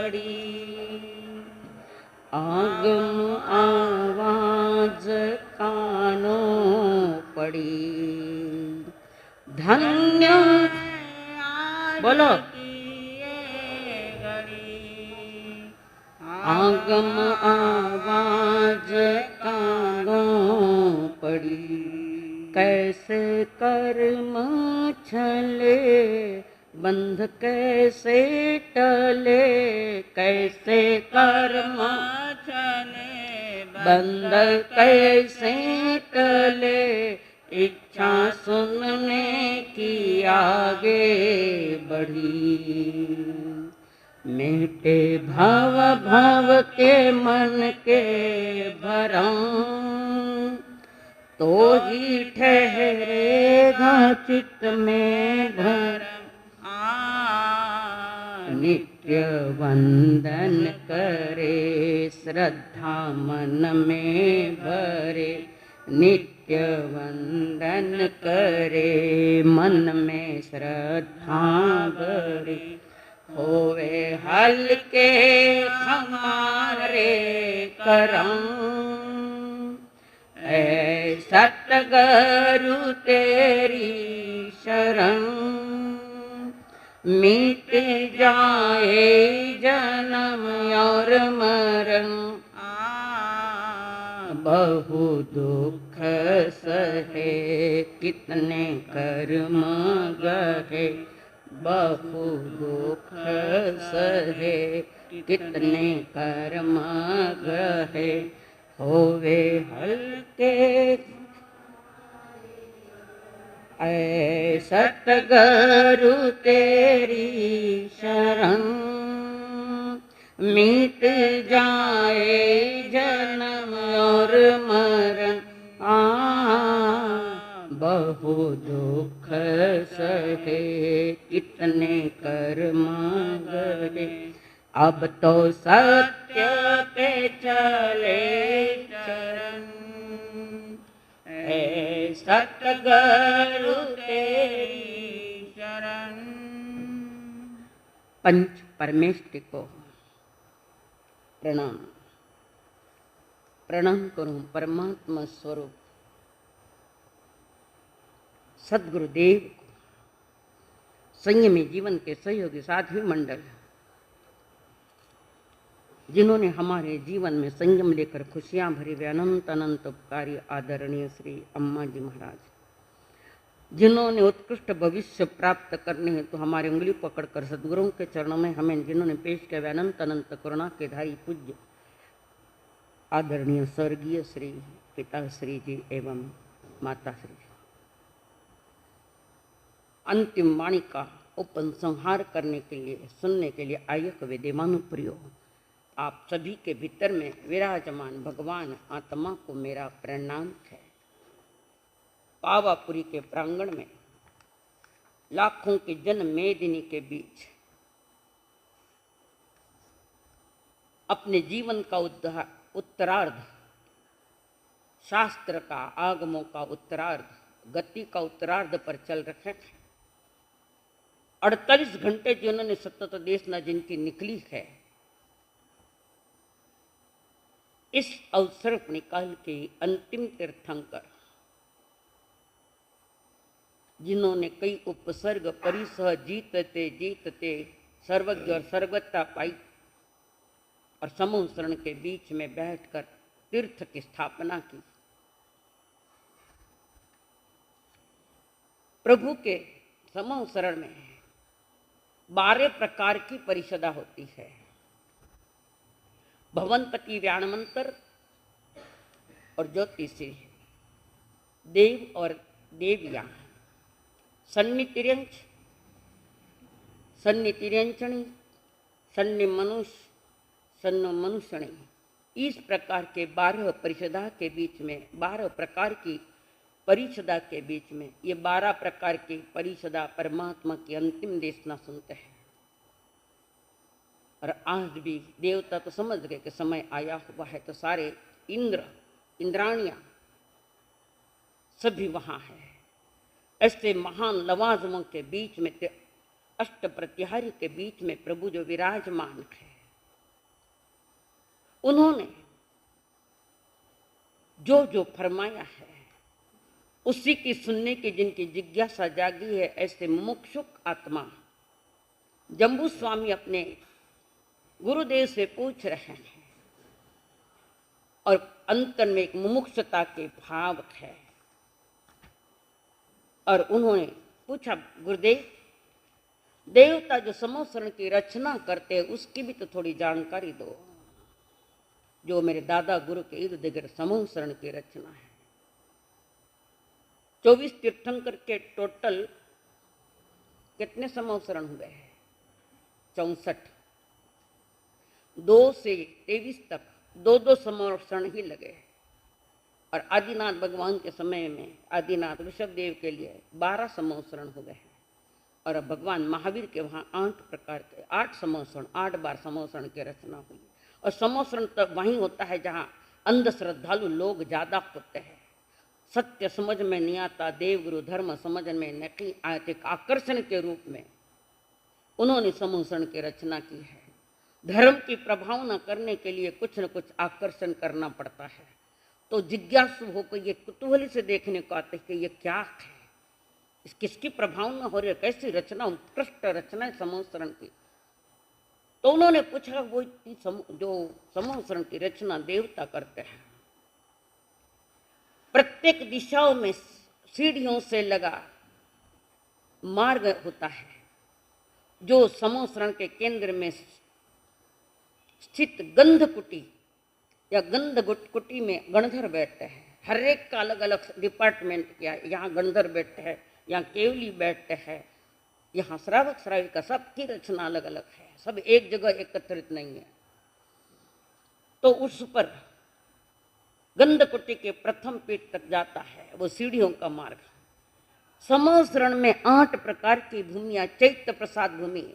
घड़ी। आगम आवाज कानों पड़ी, धन्य बोलो आगम आवाज कानों पड़ी। कैसे कर्म छले बंध कैसे टले, कैसे कर्म छले बंध कैसे टले, इच्छा सुनने की आगे बढ़ी। मिटे भाव भाव के मन के भरम, तो ही ठहरेगा चित्त में भरम। नित्य वंदन करे श्रद्धा मन में भरे, नित्य वंदन करे मन में श्रद्धा भरे। होवे हल्के हमारे करम, ऐ सतगुरु तेरी शरण। मिट जाए जन्म और मरण, बहु दुख सहे कितने कर्म गहे, बहु दुख सहे कितने कर्म गहे। होवे हल्के ऐ सतगुरु तेरी शरण, मिट जाए जन्म और मरण। बहु दुख सहे कितने कर्म गहे, अब तो सत्य पे चले चरण। ऐ सतगुरु तेरी शरण। पंच परमेष्टि को प्रणाम। प्रणाम करूं परमात्मा स्वरूप सद्गुरुदेव को, संयमी जीवन के सहयोगी साथी मंडल, जिन्होंने हमारे जीवन में संयम लेकर खुशियां भरी वे अनंत अनंत उपकारी आदरणीय श्री अम्मा जी महाराज, जिन्होंने उत्कृष्ट भविष्य प्राप्त करने हेतु तो हमारे उंगली पकड़कर सद्गुरुओं के चरणों में हमें जिन्होंने पेश किया वे अनंत अनंत करुणा के धारी पूज्य आदरणीय स्वर्गीय श्री पिता श्री जी एवं माता श्री जी। अंतिम वाणी का उपसंहार करने के लिए सुनने के लिए आयक वे देवानुप्रियो, आप सभी के भीतर में विराजमान भगवान आत्मा को मेरा प्रणाम है। पावापुरी के प्रांगण में लाखों की जन मेदिनी के बीच अपने जीवन का उत्तरार्ध, शास्त्र का आगमों का उत्तरार्ध, गति का उत्तरार्ध पर चल रखे थे। 48 घंटे जिन्होंने सतत देशना जिनकी निकली है, इस अवसर को निकाल के अंतिम तीर्थंकर, जिन्होंने कई उपसर्ग परिसह जीतते जीतते सर्वज्ञ और सर्वज्ञता पाई और समूह शरण के बीच में बैठकर तीर्थ की स्थापना की। प्रभु के समूह शरण में 12 प्रकार की परिषदा होती है। भवनपति व्याणमंत्र और ज्योतिषी, देव और देवियां, सन्नितिर्यंच, सन्नितिर्यंचणी, सन्नि मनुष्य, सन्नो मनुष्यणी, इस प्रकार के 12 परिषदा के बीच में, 12 प्रकार की परिषदा के बीच में, ये 12 प्रकार की परिषदा परमात्मा की अंतिम देशना सुनते हैं। और आज भी देवता तो समझ गए कि समय आया हुआ है, तो सारे इंद्र इंद्राणियां सभी वहां है। ऐसे महान लवाजमों के बीच में, अष्ट प्रतिहारी के बीच में प्रभु जो विराजमान है, उन्होंने जो जो फरमाया है उसी की सुनने की जिनकी जिज्ञासा जागी है, ऐसे मुमुक्षुक आत्मा जम्बू स्वामी अपने गुरुदेव से पूछ रहे हैं और अंतर में एक मुमुक्षता के भाव है। और उन्होंने पूछा, गुरुदेव, देवता जो समोसरण की रचना करते हैं उसकी भी तो थोड़ी जानकारी दो, जो मेरे दादा गुरु के इर्द गिर्द समोसरण की रचना है। 24 तीर्थंकर के टोटल कितने समोसरण हुए हैं? 64। 2 से 23 तक 2-2 समोसरण ही लगे। और आदिनाथ भगवान के समय में आदिनाथ ऋषभदेव के लिए 12 समोसरण हो गए हैं। और अब भगवान महावीर के वहाँ 8 प्रकार के 8 समोसरण 8 बार समोसरण की रचना हुई। और समोसरण तो वहीं होता है जहाँ अंध श्रद्धालु लोग ज़्यादा होते हैं, सत्य समझ में नहीं आता, देवगुरु धर्म समझ में नहीं आते, आकर्षण के रूप में उन्होंने समोसरण की रचना की है। धर्म की प्रभावना करने के लिए कुछ न कुछ आकर्षण करना पड़ता है। तो जिज्ञासु होकर ये कुतूहली से देखने को आते कि ये क्या है, इस किसकी प्रभावना हो रही है, कैसी रचना, उत्कृष्ट रचना है समोसरण की। तो उन्होंने पूछा, वो जो समोसरण की रचना देवता करते हैं, प्रत्येक दिशाओं में सीढ़ियों से लगा मार्ग होता है, जो समोसरण के केंद्र में स्थित गंध कुटी या गंध कुटी में गणधर बैठते हैं। हर एक का अलग अलग डिपार्टमेंट किया, यहाँ गणधर बैठते हैं, यहाँ केवली बैठते हैं, यहाँ श्रावक श्राविका, सबकी रचना अलग अलग है, सब एक जगह एकत्रित नहीं है। तो उस पर गंधकुटी के प्रथम पीठ तक जाता है वो सीढ़ियों का मार्ग। समोसरण में 8 प्रकार की भूमियां, चैत्य प्रसाद भूमि,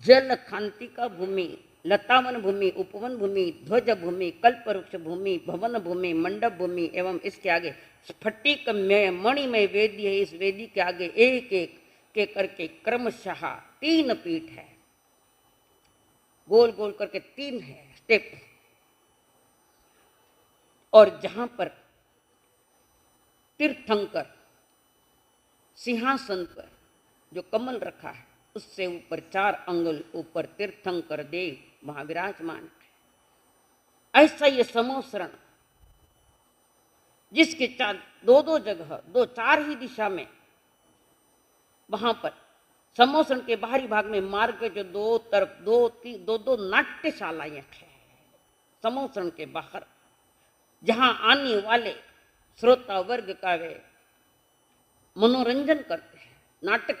जल खांतिका भूमि, लतावन भूमि, उपवन भूमि, ध्वज भूमि, कल्पवृक्ष भूमि, भवन भूमि, मंडप भूमि एवं इसके आगे स्फटिक में मणिमय वेदी है। इस वेदी के आगे एक एक के करके क्रमशः 3 पीठ है, गोल गोल करके 3 है स्टेप। और जहां पर तीर्थंकर सिंहासन पर जो कमल रखा है उससे ऊपर 4 अंगुल ऊपर तीर्थंकर देव वहां विराजमान है। ऐसा ये समोसरण जिसके 2-2 जगह 4 ही दिशा में, वहां पर समोसरण के बाहरी भाग में मार्ग के जो 2 तरफ 2 नाट्यशालाएं हैं समोसरण के बाहर, जहां आने वाले श्रोता वर्ग का वे मनोरंजन करते हैं,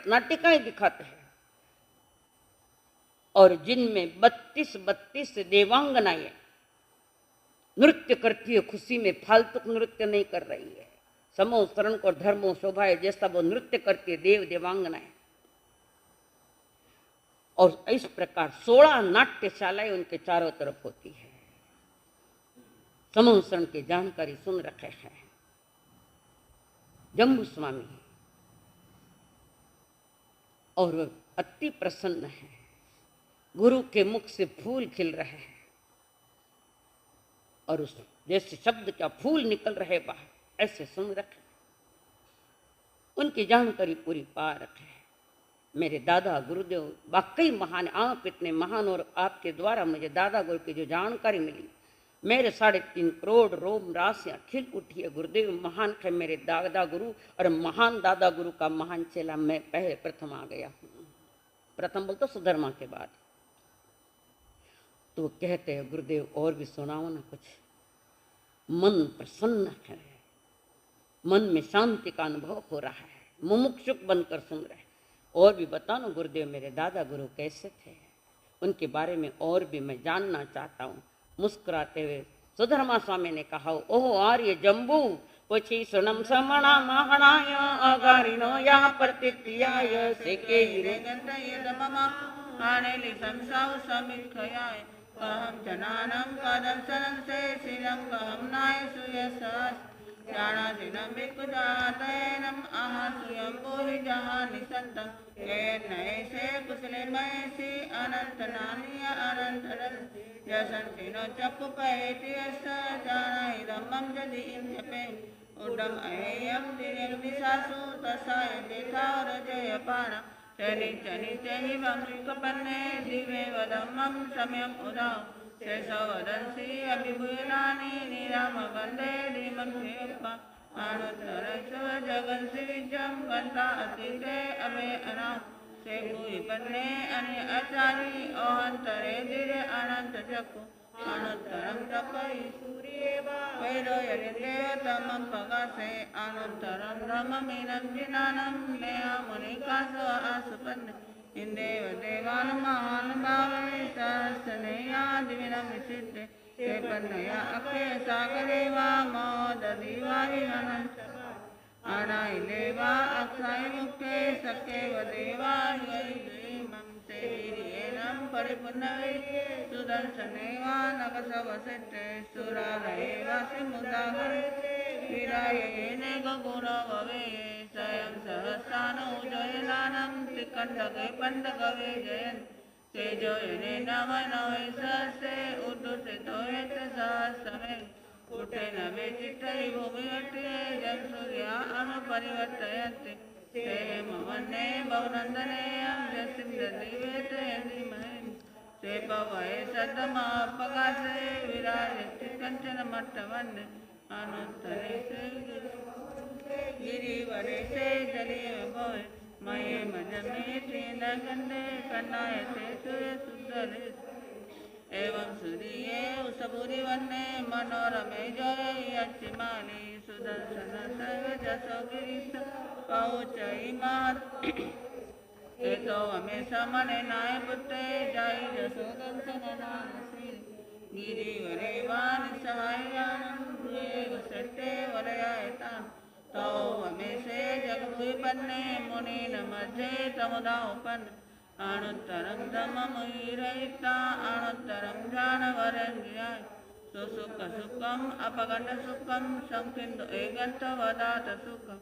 नाटिकाएं दिखाते हैं। और जिनमें 32 देवांगनाएं नृत्य करती है, खुशी में फालतू नृत्य नहीं कर रही है, समोसरण को धर्मो शोभाए जैसा वो नृत्य करती है देवांगनाएं। और इस प्रकार 16 नाट्यशालाएं उनके चारों तरफ होती है। समोसरण की जानकारी सुन रखे हैं जम्बू स्वामी और अति प्रसन्न है। गुरु के मुख से फूल खिल रहे हैं और उस जैसे शब्द का फूल निकल रहे बाहर, ऐसे सुन रखे। उनकी जानकारी पूरी पा रखे। मेरे दादा गुरुदेव वाकई महान, आप इतने महान और आपके द्वारा मुझे दादा गुरु की जो जानकारी मिली, मेरे 3.5 करोड़ रोम राशियां खिल उठी है। गुरुदेव महान है मेरे दादा गुरु, और महान दादा गुरु का महान चेला मैं पहले प्रथम आ गया हूँ। प्रथम बोल तो सुधर्मा के बाद। तो कहते हैं गुरुदेव और भी सुनाओ ना कुछ। मन प्रसन्न है, मन में शांति का अनुभव हो रहा है, मुमुक्षुक बनकर सुन रहे। और भी बताओ ना गुरुदेव, मेरे दादा गुरु कैसे थे, उनके बारे में और भी मैं जानना चाहता हूँ। मुस्कुराते हुए सुधर्मा स्वामी ने कहा, ओह आर्य जम्बू પછી સનમ સમણા મહણાય અગારીનો યા પ્રતિક્રિયાય સેકે હિરે ગંધય દમમા આનેલી સંસાવ સમિત ખયાય કહમ જનાનમ કદમ સનમ સે શિરમ કહમ નાય સુયસાસ જાણા દિનમ વિકુદાતયનમ आहा स्वयंभो हि जहाँ निसंतं के नए से कुशले मय से अनंत नानी अनंत जसंसिनो चक्कु पहेति यस्सा जाना इदमं जदि इम जपे उडम अयम दिनें विसासु तसाय देखा रजय पाणा चनि चनि चहि वंशिकपन्ने दिवे वदमं समयम उदाव शेषवदंसि अभिभूनानि निराम गंधे धीमं क्षेपा अनुत्तरस्व जगन्सि विजयं गंता अतीते अभे अनाम से भूय बन्ने अन्य आचारी अहंतरे धीरे अनंत चक्कु अनुत्तरम तपई सूर्येवा वैरो यदिदेव तमं पगासे अनुत्तरम ब्रह्ममीनं जिनानं नेहा मुनिकासो आसुपन्ने इंदेव देवान महानुभावे सहस्रनेया दिविनं विसिद्धे ते पन्नया अक्षय सागरे वा मोददिवाहि अनंत अनाय देवा अक्षय मुखे सखे व देवा मम ते वीर्येनं परिपूर्णवे सुदर्शनेवा नगसवसिते सुरालयेवा सिमुदागरे विरायेने गगुरववे स्वयं सहस्रानो जयनानं त्रिकण्डके पण्डकवे जयन् तेजोयने नवनवे सहस्रे उद्धुसितो यत् सहस्रमे उठे नवे चित्तै भूमिवट्टे जं सूर्या अनुपरिवर्तयन्ति ते मवन्ने भवनन्दने यस्मिन्द्रदिवेते धीमहि ते भवये सद्मपगासे विराजति कञ्चन मट्टवन्ने अनुत्तरे से गिरिवरे से जलिय भवे मये मजमे त्रिनगन्धे कन्नायते सूर्य सुन्दरे एवं सूर्ये उसभूरिवन्ने मनोरमे जय यच्चिमानि सुदर्शन सर्व जसो गिरीश पहुचई महत् एतो हमें समने नाय पुत्रे जय जसो दर्शन नानसी गिरिवरे वान सहायानं दुएव सत्ते वलयायतान् तो हमें से जगभुई पन्ने मुनि नमजे तमुदाउपन् अनुत्तरं धम्ममुहिरहिता अनुत्तरं जानवरंगियाय सुसुख सुखम अपगंड सुखम संकिंद एकंत वदात सुखम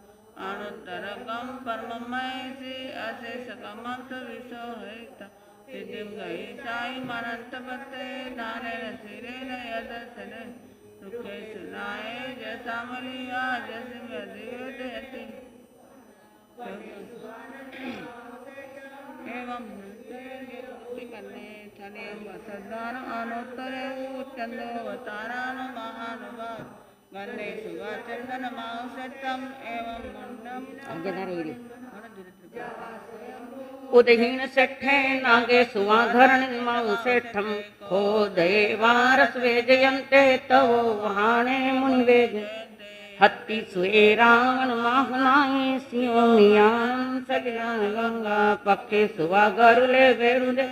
अनुत्तरकम परममयसी अशेषकम विशोहिता सिद्धिं गई साई मनंत पत्ते दानेन सिरेन यदर्शने सुखे सुनाए जसामलिया जसिंह दिव्यते एवं कन्ने थनेम वसदान अनुत्तरे चंदोवतारान महानुभाव गन्ने सुवा चंदन माउसतम एवं मुंडम उदहीन सेठे नागे सुवाधरण माउ सेठम खो देवारस वेजयन्ते तव वहाणे मुनि वेज हत्ती सुए रावण माहनाए सियोनियान सगयान गंगा पक्षे सुवा गरुले वेरुदे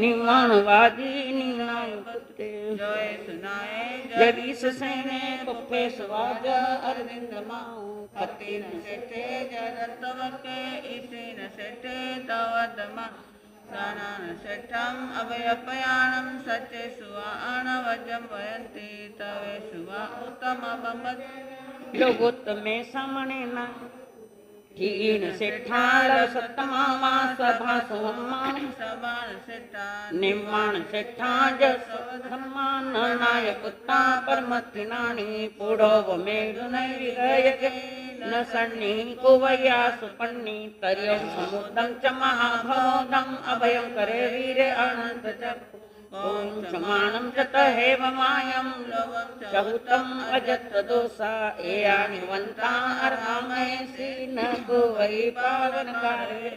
निवाणवादी नीनाय पुत्ते जय सुनाए जगीश सेने पप्पे सुवाज अरविंद माऊ पति न सेठे जदत्तवके इसे न सेठे तवदमा दाना न सेठम अभयपयाणम सच्चे सुवा अणवजम वयंती तवे सुवा उत्तम बमत लोगोत्तमे सामने ना हीन सेठाल सत्तमावा सभा सोमान सबान सेठा निम्माण सेठा जस सम्मान नाय पुत्ता परमथिनानी पुड़ो मेरु नैविगयके न सन्नी कुवया सुपन्नी तर्यं समुद्रं च महाभोदं अभयं करे वीरे अनंत चक्र ओम समानं जत हेव मायं चहुतं अजत दोषा एयानिवन्ता अर्हामयसि न कुवै पावन करे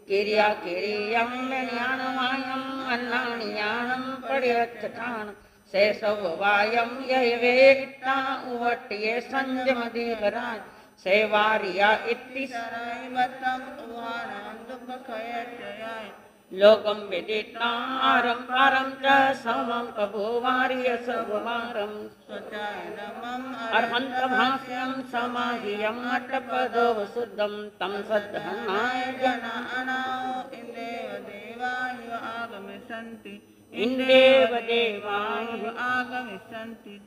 किरिया किरियं ज्ञानमायं अन्नानियानं पड्यच्छठान शेषव वायं यवेत्ता उवट्ये संजमदीवराज सेवारिया इति सरायवतं उहानं दुःखयचयाय लोकं विदितारं पारं च समं कभुवार्य सर्ववारं स्वचायनमं अर्हन्तभाष्यं समाधियं अट्टपदो शुद्धं तं सद्धनाय जनानाओ इंदेव देवाय आगमिष्यन्ति इंदेव देवाय आगमिष्यन्ति।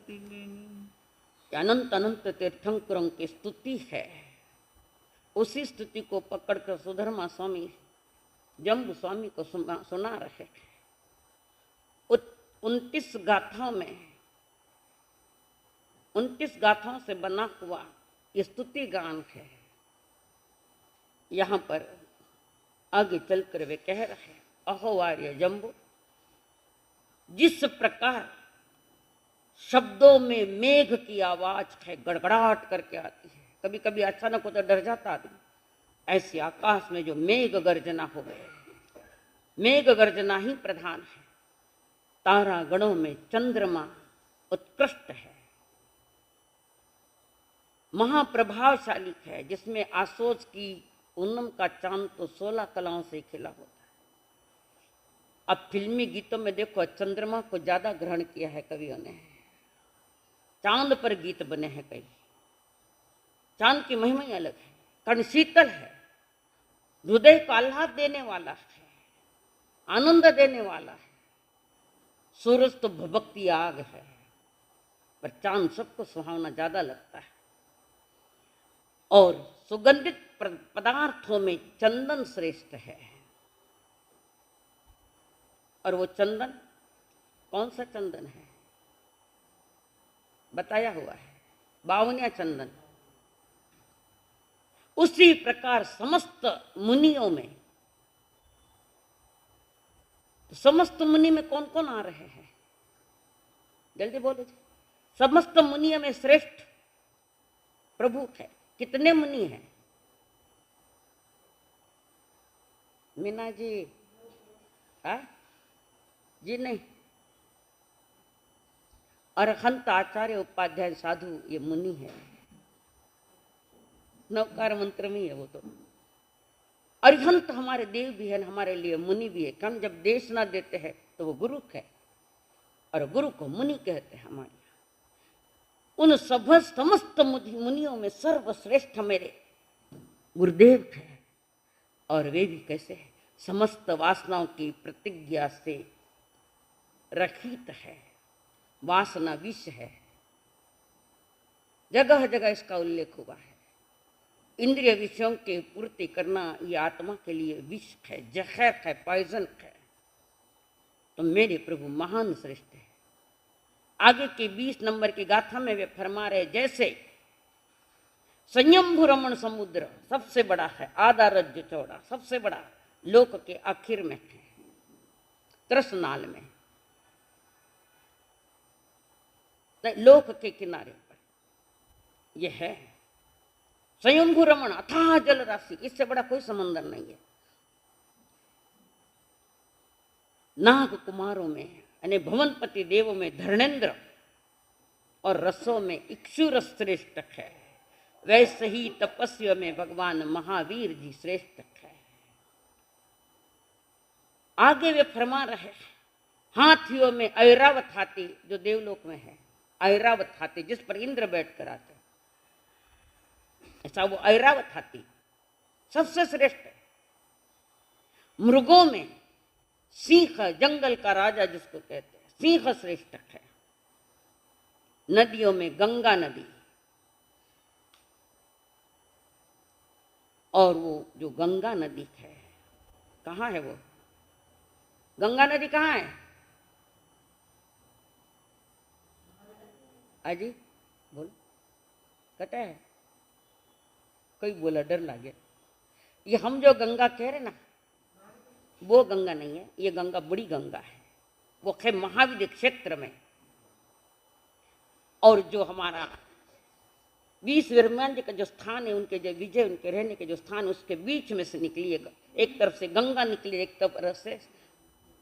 अनंत अनंत तीर्थंकरों की स्तुति है उसी स्तुति को पकड़कर सुधर्मा स्वामी जम्बू स्वामी को सुना रहे। 29 गाथाओं में 29 गाथाओं से बना हुआ ये स्तुति गान है। यहाँ पर आगे चलकर वे कह रहे, अहो आर्य जम्बू, जिस प्रकार शब्दों में मेघ की आवाज है, गड़गड़ाहट करके आती है, कभी कभी अचानक होता डर जाता आदमी, ऐसी आकाश में जो मेघ गर्जना हो गए, मेघ गर्जना ही प्रधान है। तारागणों में चंद्रमा उत्कृष्ट है, महाप्रभावशाली है, जिसमें आसोज की पूनम का चांद तो 16 कलाओं से खिला होता है। अब फिल्मी गीतों में देखो, चंद्रमा को ज्यादा ग्रहण किया है कवियों ने, चांद पर गीत बने हैं कई। चांद की महिमा ही अलग है, कारण शीतल है, हृदय को आह्लाद देने वाला है, आनंद देने वाला है। सूरज तो भभकती आग है, पर चांद सबको सुहावना ज्यादा लगता है। और सुगंधित पदार्थों में चंदन श्रेष्ठ है। और वो चंदन कौन सा चंदन है बताया हुआ है, 52 चंदन। उसी प्रकार समस्त मुनियों में, तो समस्त मुनि में कौन कौन आ रहे हैं, जल्दी बोलो जी। समस्त मुनियों में श्रेष्ठ प्रभु है। कितने मुनि हैं मीना जी? जी नहीं, अरहंत आचार्य उपाध्याय साधु ये मुनि है, नवकार मंत्र में है वो। तो अरिहंत हमारे देव भी है, हमारे लिए मुनि भी है। हम जब देश ना देते हैं तो वो गुरु है, और गुरु को मुनि कहते हैं हमारे। उन समस्त मुनियों में सर्वश्रेष्ठ मेरे गुरुदेव है। और वे भी कैसे है, समस्त वासनाओं की प्रतिज्ञा से रहित है, वासना विष है। जगह जगह इसका उल्लेख हुआ है। इंद्रिय विषयों की पूर्ति करना ये आत्मा के लिए विष है, जहर है, पॉइजन है। तो मेरे प्रभु महान श्रेष्ठ है। आगे के 20 नंबर की गाथा में वे फरमा रहे, जैसे संयंभु रमण समुद्र सबसे बड़ा है, आधा रज्जु चौड़ा, सबसे बड़ा लोक के आखिर में है, त्रसनाल में, लोक के किनारे पर यह है। स्वयंभू रमण अथाह जल राशि, इससे बड़ा कोई समंदर नहीं है। नाग कुमारों में यानी भवनपति देवों में धर्णेन्द्र, और रसों में इक्षुरस श्रेष्ठ है। वैसे ही तपस्या में भगवान महावीर जी श्रेष्ठ है। आगे वे फरमा रहे, हाथियों में ऐरावत हाथी जो देवलोक में है, ऐरावत हाथी जिस पर इंद्र बैठ कर आते, ऐसा वो ऐरावत हाथी सबसे श्रेष्ठ है। मृगों में सिंह, जंगल का राजा जिसको कहते हैं, सिंह श्रेष्ठ है। नदियों में गंगा नदी, और वो जो गंगा नदी है, कहाँ है वो गंगा नदी? कहाँ है आजी? बोलो, कटा है? कोई बोला, डर लगे। ये हम जो गंगा कह रहे ना, वो गंगा नहीं है, ये गंगा बड़ी गंगा है। वो है महाविद्य क्षेत्र में। और जो हमारा 20 वीरमान जी का जो स्थान है, उनके जो विजय, उनके रहने के जो स्थान, उसके बीच में से निकलिएगा। एक तरफ से गंगा निकली, एक तरफ से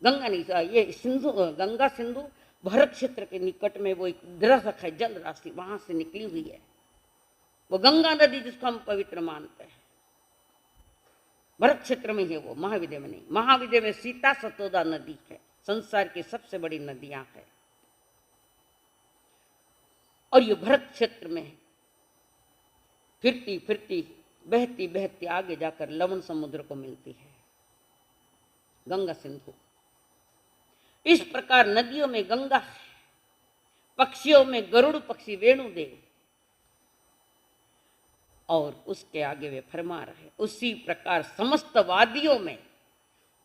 गंगा नहीं, ये सिंधु, गंगा सिंधु भरत क्षेत्र के निकट में वो एक द्रह है, जल राशि वहां से निकली हुई है। वो गंगा नदी जिसको हम पवित्र मानते हैं, भरत क्षेत्र में है वो, महाविद्य में नहीं। महाविद्य में सीता सतोदा नदी है, संसार की सबसे बड़ी नदियां है। और ये भरत क्षेत्र में फिरती फिरती बहती बहती आगे जाकर लवण समुद्र को मिलती है, गंगा सिंधु। इस प्रकार नदियों में गंगा है, पक्षियों में गरुड़ पक्षी वेणु देव, और उसके आगे वे फरमा रहे, उसी प्रकार समस्त वादियों में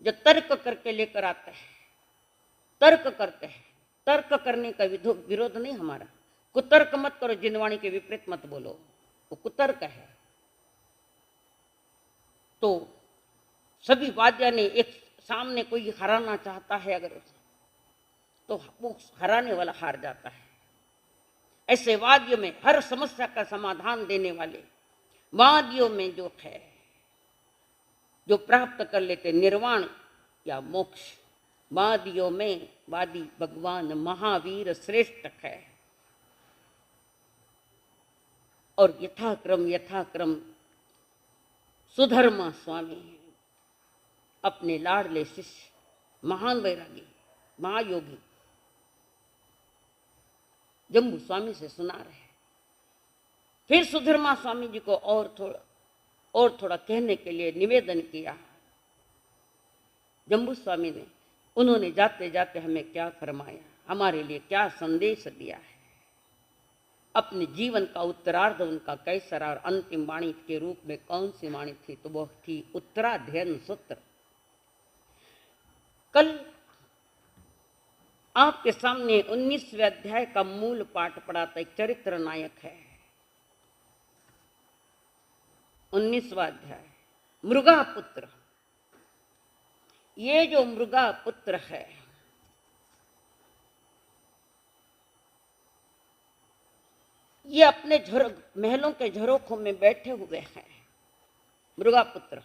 जो तर्क करके लेकर आते हैं, तर्क करते हैं, तर्क करने का विरोध नहीं हमारा, कुतर्क मत करो, जिनवाणी के विपरीत मत बोलो, वो कुतर्क है। तो सभी वाद्य ने एक सामने कोई हराना चाहता है अगर, तो वो हराने वाला हार जाता है। ऐसे वाद्य में हर समस्या का समाधान देने वाले वादियों में जो है, जो प्राप्त कर लेते निर्वाण या मोक्ष, वादियों में वादी भगवान महावीर श्रेष्ठ है। और यथाक्रम सुधर्मा स्वामी अपने लाडले शिष्य महान वैरागी महायोगी जम्बू स्वामी से सुना रहे। फिर सुधर्मा स्वामी जी को और थोड़ा कहने के लिए निवेदन किया। जम्बू स्वामी ने, उन्होंने जाते जाते हमें क्या फरमाया, हमारे लिए क्या संदेश दिया है, अपने जीवन का उत्तरार्ध उनका कैसा और अंतिम वाणी के रूप में कौन सी वाणी थी, तो वह थी उत्तराध्ययन सूत्र। कल आपके सामने 19वें अध्याय का मूल पाठ पढ़ा था, एक चरित्र नायक है। 19वां अध्याय मृगा पुत्र। ये जो मृगा पुत्र है, ये अपने महलों के झरोखों में बैठे हुए हैं। मृगा पुत्र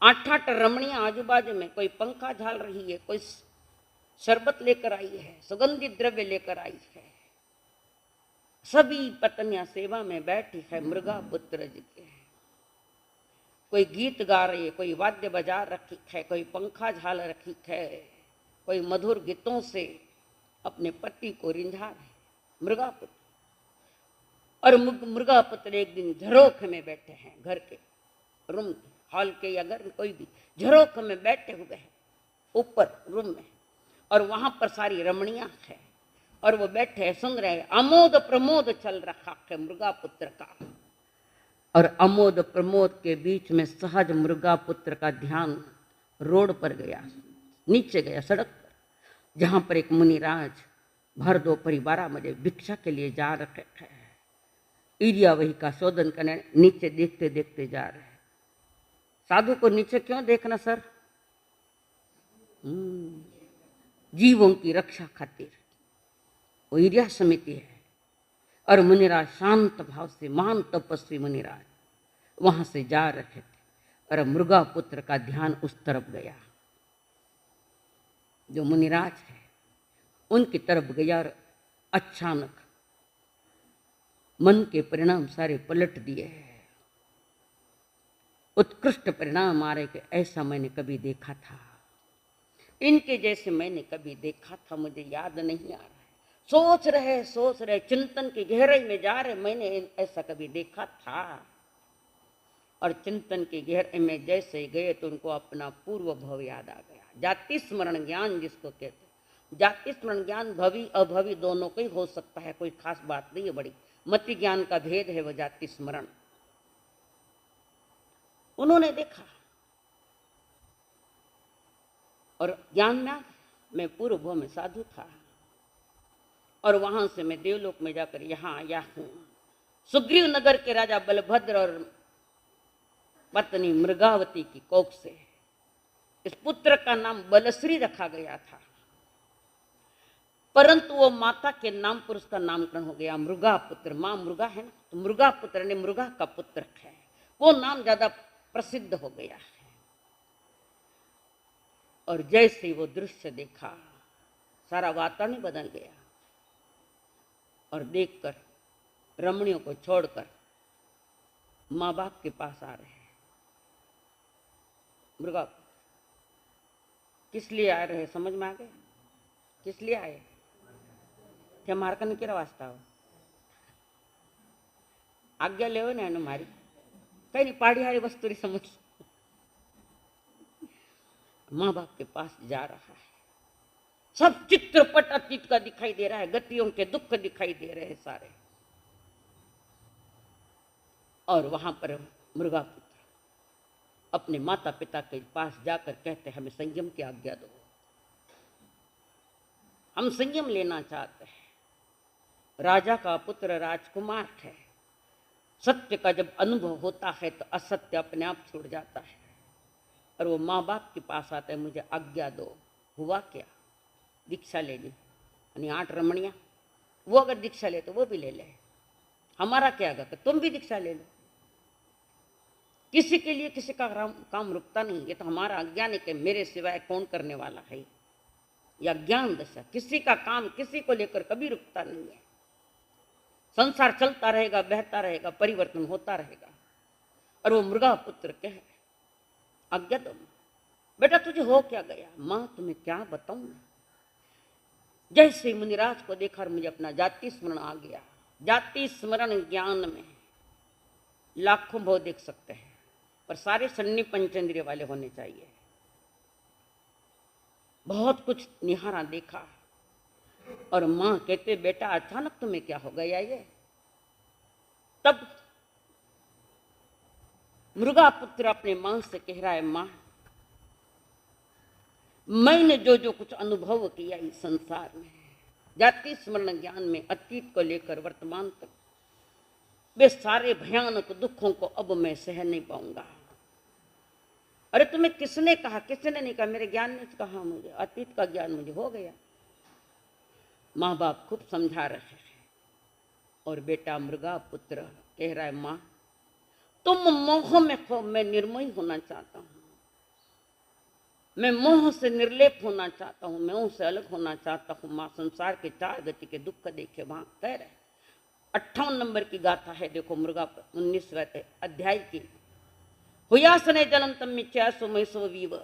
8-8 रमणियां आजू बाजू में, कोई पंखा झाल रही है, कोई शरबत लेकर आई है, सुगंधित द्रव्य लेकर आई है, सभी पत्नियां सेवा में बैठी है मृगा पुत्र जी के। कोई गीत गा रही है, कोई वाद्य बजा रखी है, कोई पंखा झाल रखी है, कोई मधुर गीतों से अपने पति को रिंझा रहे मृगा पुत्र। और मृगा पुत्र एक दिन झरोख में बैठे हैं, घर के रूम हॉल के या घर में कोई भी झरोख में बैठे हुए हैं ऊपर रूम में, और वहां पर सारी रमणियां हैं और वो बैठे हैं, सुन रहे हैं। आमोद प्रमोद चल रहा है मृगा पुत्र का, और आमोद प्रमोद के बीच में सहज मृगा पुत्र का ध्यान रोड पर गया, नीचे गया सड़क पर, जहां पर एक मुनिराज भर दोपहरी 12 बजे भिक्षा के लिए जा रहे हैं। ईरिया वही का शोधन करने नीचे देखते देखते जा रहे हैं। साधु को नीचे क्यों देखना सर? जीवों की रक्षा खातिर वो ईरिया समिति है। और मुनिराज शांत भाव से, महान तपस्वी मुनिराज वहां से जा रहे थे, और मृगा पुत्र का ध्यान उस तरफ गया। जो मुनिराज है उनकी तरफ गया, और अचानक मन के परिणाम सारे पलट दिए हैं। उत्कृष्ट परिणाम आ रहे कि ऐसा मैंने कभी देखा था, इनके जैसे मैंने कभी देखा था, मुझे याद नहीं आ रहा है। सोच रहे चिंतन की गहराई में जा रहे, मैंने ऐसा कभी देखा था। और चिंतन की गहराई में जैसे ही गए तो उनको अपना पूर्व भव याद आ गया। जाति स्मरण ज्ञान जिसको कहते हैं, जाति स्मरण ज्ञान भवी अभवी दोनों का ही हो सकता है, कोई खास बात नहीं है, बड़ी मति ज्ञान का भेद है वह जाति स्मरण। उन्होंने देखा और ज्ञान में मैं पूर्व भव में साधु था, और वहां से मैं देवलोक में जाकर यहाँ आया हूं। सुग्रीव नगर के राजा बलभद्र और पत्नी मृगावती की कोख से इस पुत्र का नाम बलश्री रखा गया था, परंतु वो माता के नाम पर उसका नामकरण हो गया मृगा पुत्र। मां मृगा है ना, तो मृगा पुत्र ने मृगा का पुत्र है, वो नाम ज्यादा प्रसिद्ध हो गया है। और जैसे ही वो दृश्य देखा, सारा वातावरण बदल गया। और देखकर रमणियों को छोड़कर माँ बाप के पास आ रहे हैं। मृगा किस लिए आ रहे हैं समझ में आ गया? किस लिए आए? क्या मारकन के वास्ता हो? आज्ञा ले ने मारी कहीं नहीं, पाड़ी हारी वस्तु समझ। माँ बाप के पास जा रहा है, सब चित्रपट अतीत का दिखाई दे रहा है, गतियों के दुख दिखाई दे रहे हैं सारे। और वहां पर मृगापुत्र अपने माता पिता के पास जाकर कहते हमें संयम की आज्ञा दो, हम संयम लेना चाहते हैं। राजा का पुत्र राजकुमार है, सत्य का जब अनुभव होता है तो असत्य अपने आप छूट जाता है। और वो माँ बाप के पास आता है, मुझे आज्ञा दो। हुआ क्या? दीक्षा लेनी। यानी 8 रमणियाँ, वो अगर दीक्षा ले तो वो भी ले ले, हमारा क्या गा, तुम भी दीक्षा ले लो। किसी के लिए किसी का काम रुकता नहीं। ये तो हमारा अज्ञान है कि मेरे सिवाय कौन करने वाला है। या ज्ञान दशा, किसी का काम किसी को लेकर कभी रुकता नहीं है। संसार चलता रहेगा, बहता रहेगा, परिवर्तन होता रहेगा। और वो मृगा पुत्र कहे आज्ञा दो। बेटा तुझे हो क्या गया? माँ तुम्हें क्या बताऊं। जैसे मुनिराज को देखा मुझे अपना जाति स्मरण आ गया। जाति स्मरण ज्ञान में लाखों भाव देख सकते हैं, पर सारे सन्नी पंचेंद्रिय वाले होने चाहिए। बहुत कुछ निहारा देखा। और माँ कहते बेटा अचानक तुम्हें क्या हो गया ये? तब मृगा पुत्र अपने माँ से कह रहा है, माँ मैंने जो जो कुछ अनुभव किया इस संसार में, जाति स्मरण ज्ञान में, अतीत को लेकर वर्तमान तक, वे सारे भयानक दुखों को अब मैं सह नहीं पाऊंगा। अरे तुम्हें किसने कहा? किसने नहीं कहा, मेरे ज्ञान ने कहा, मुझे अतीत का ज्ञान मुझे हो गया। माँ बाप खूब समझा रहे हैं। और बेटा मृगा पुत्र कह रहा है, माँ तुम मोह में खो, मैं निर्मोही होना चाहता हूँ। मैं मोह से निर्लेप होना चाहता हूँ, मैं उनसे अलग होना चाहता हूँ। माँ संसार के 4 गति के दुख देखे वहां कह रहे। 58 नंबर की गाथा है, देखो मृगा 19वें अध्याय की। हुयासने जलंतम मिच्यासो मैसो वीव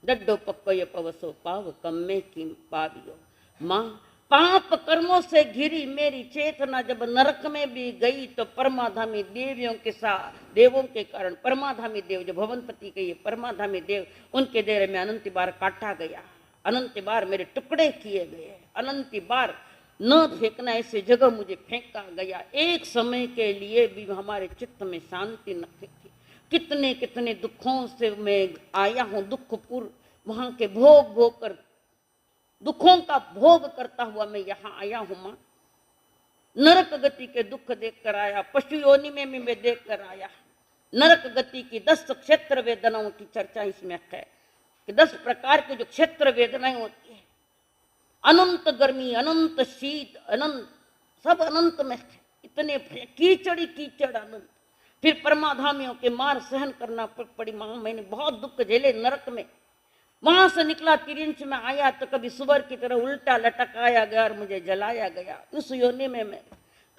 दड्डो पक्कय पवसो पाव कम्मे किम पावियो। माँ पाप कर्मों से घिरी मेरी चेतना जब नरक में भी गई तो परमाधामी देवियों के साथ, देवों के कारण परमाधामी देव जो भवनपति के ये परमाधामी देव, उनके देर में अनंत बार काटा गया, अनंत बार मेरे टुकड़े किए गए, अनंत बार न फेंकना ऐसी जगह मुझे फेंका गया। एक समय के लिए भी हमारे चित्त में शांति न थी। कितने कितने दुखों से मैं आया हूँ, दुखपूर्ण वहां के भोग भोग कर, दुखों का भोग करता हुआ मैं यहाँ आया हूँ। माँ नरक गति के दुख देख कर आया, पशु योनि में भी मैं देख कर आया। नरक गति की 10 क्षेत्र वेदनाओं की चर्चा इसमें है कि 10 प्रकार की जो क्षेत्र वेदनाएं होती है, अनंत गर्मी, अनंत शीत, अनंत सब अनंत में है। इतने कीचड़ी कीचड़ अनंत। फिर परमाधामियों के मार सहन करना पड़ी। माँ मैंने बहुत दुख झेले नरक में। वहां से निकला तिरिंच में आया तो कभी सुअर की तरह उल्टा लटकाया गया और मुझे जलाया गया। उस योनि में मैं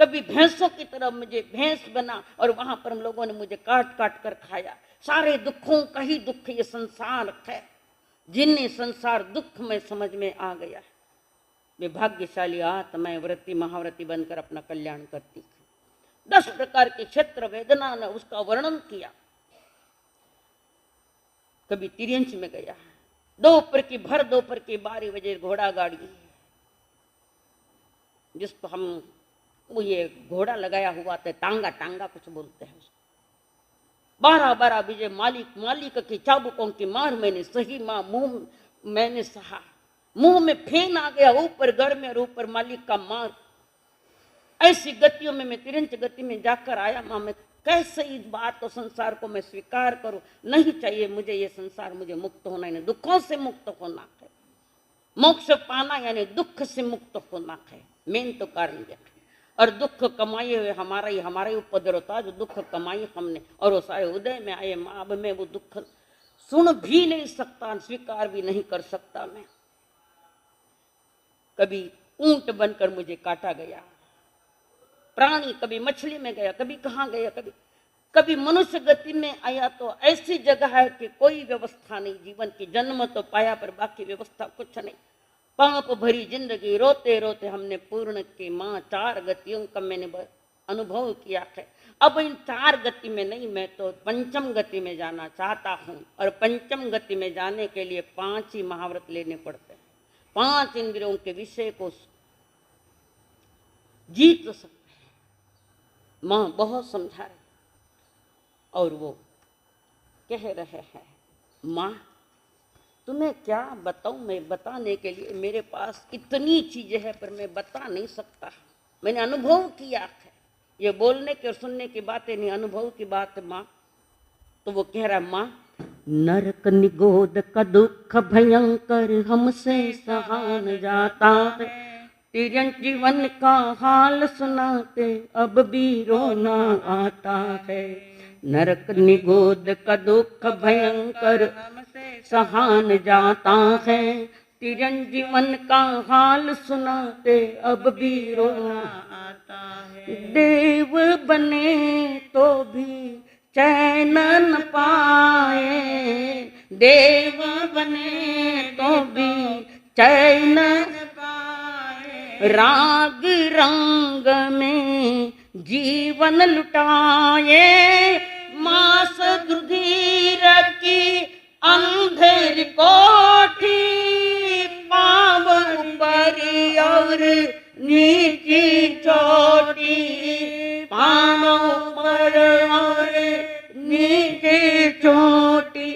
कभी भैंसों की तरह मुझे भैंस बना और वहां पर हम लोगों ने मुझे काट काट कर खाया। सारे दुखों का ही दुख ये संसार है। जिन्हें संसार दुख में समझ में आ गया, वे भाग्यशाली आत्माएं व्रति महाव्रति बनकर अपना कल्याण करती थी। 10 प्रकार के क्षेत्र वेदना ने उसका वर्णन किया। कभी तिरिंच में गया, दोपहर की भर दोपहर की 12 बजे घोड़ा गाड़ी, जिसको हम वो ये घोड़ा लगाया हुआ था, टांगा टांगा कुछ बोलते हैं उसको। 12-12 बजे मालिक की चाबुकों की मार मैंने सही। माँ मुंह मैंने सहा, मुंह में फेन आ गया, ऊपर गढ़ में और ऊपर मालिक का मार। ऐसी गतियों में मैं तिरंच गति में जाकर आया। माँ मैं कैसे इस बात को संसार को मैं स्वीकार करूं? नहीं चाहिए मुझे ये संसार, मुझे मुक्त होना है, दुखों से मुक्त होना है। मोक्ष पाना यानी दुख से मुक्त होना है, मेन तो कारण है। और दुख कमाए हुए हमारा ही उपद्रव होता, जो दुख कमाई हमने और वो सारे उदय में आए। माँ अब मैं वो दुख सुन भी नहीं सकता, स्वीकार भी नहीं कर सकता। मैं कभी ऊंट बनकर मुझे काटा गया, प्राणी, कभी मछली में गया, कभी कहाँ गया, कभी मनुष्य गति में आया। तो ऐसी जगह है कि कोई व्यवस्था नहीं जीवन की। जन्म तो पाया पर बाकी व्यवस्था कुछ नहीं। पाप भरी जिंदगी रोते रोते हमने पूर्ण की। माँ 4 गतियों का मैंने अनुभव किया है। अब इन 4 गति में नहीं, मैं तो पंचम गति में जाना चाहता हूँ। और पंचम गति में जाने के लिए 5 ही महाव्रत लेने पड़ते हैं। 5 इंद्रियों के विषय को जीत सकते हैं। माँ बहुत समझा रही। और वो कह रहे हैं, माँ तुम्हें क्या बताऊं, मैं बताने के लिए मेरे पास इतनी चीजें हैं पर मैं बता नहीं सकता, मैंने अनुभव किया है। ये बोलने के और सुनने की बातें नहीं, अनुभव की बात है माँ। तो वो कह रहा, माँ नरक निगोद का दुख भयंकर हमसे सहान जाता है, तिरंग जीवन का हाल सुनाते अब भी रोना आता है। नरक निगोद का दुख भयंकर सहान जाता है, तिरंग जीवन का हाल सुनाते अब भी रोना आता है। देव बने तो भी चैन न पाए, देव बने तो भी चैन पाए। राग रंग में जीवन लुटाए, मास रुधिर की अंधेर कोठी, पाव ऊपर और नीची चोटी, पाव ऊपर और नीची चोटी।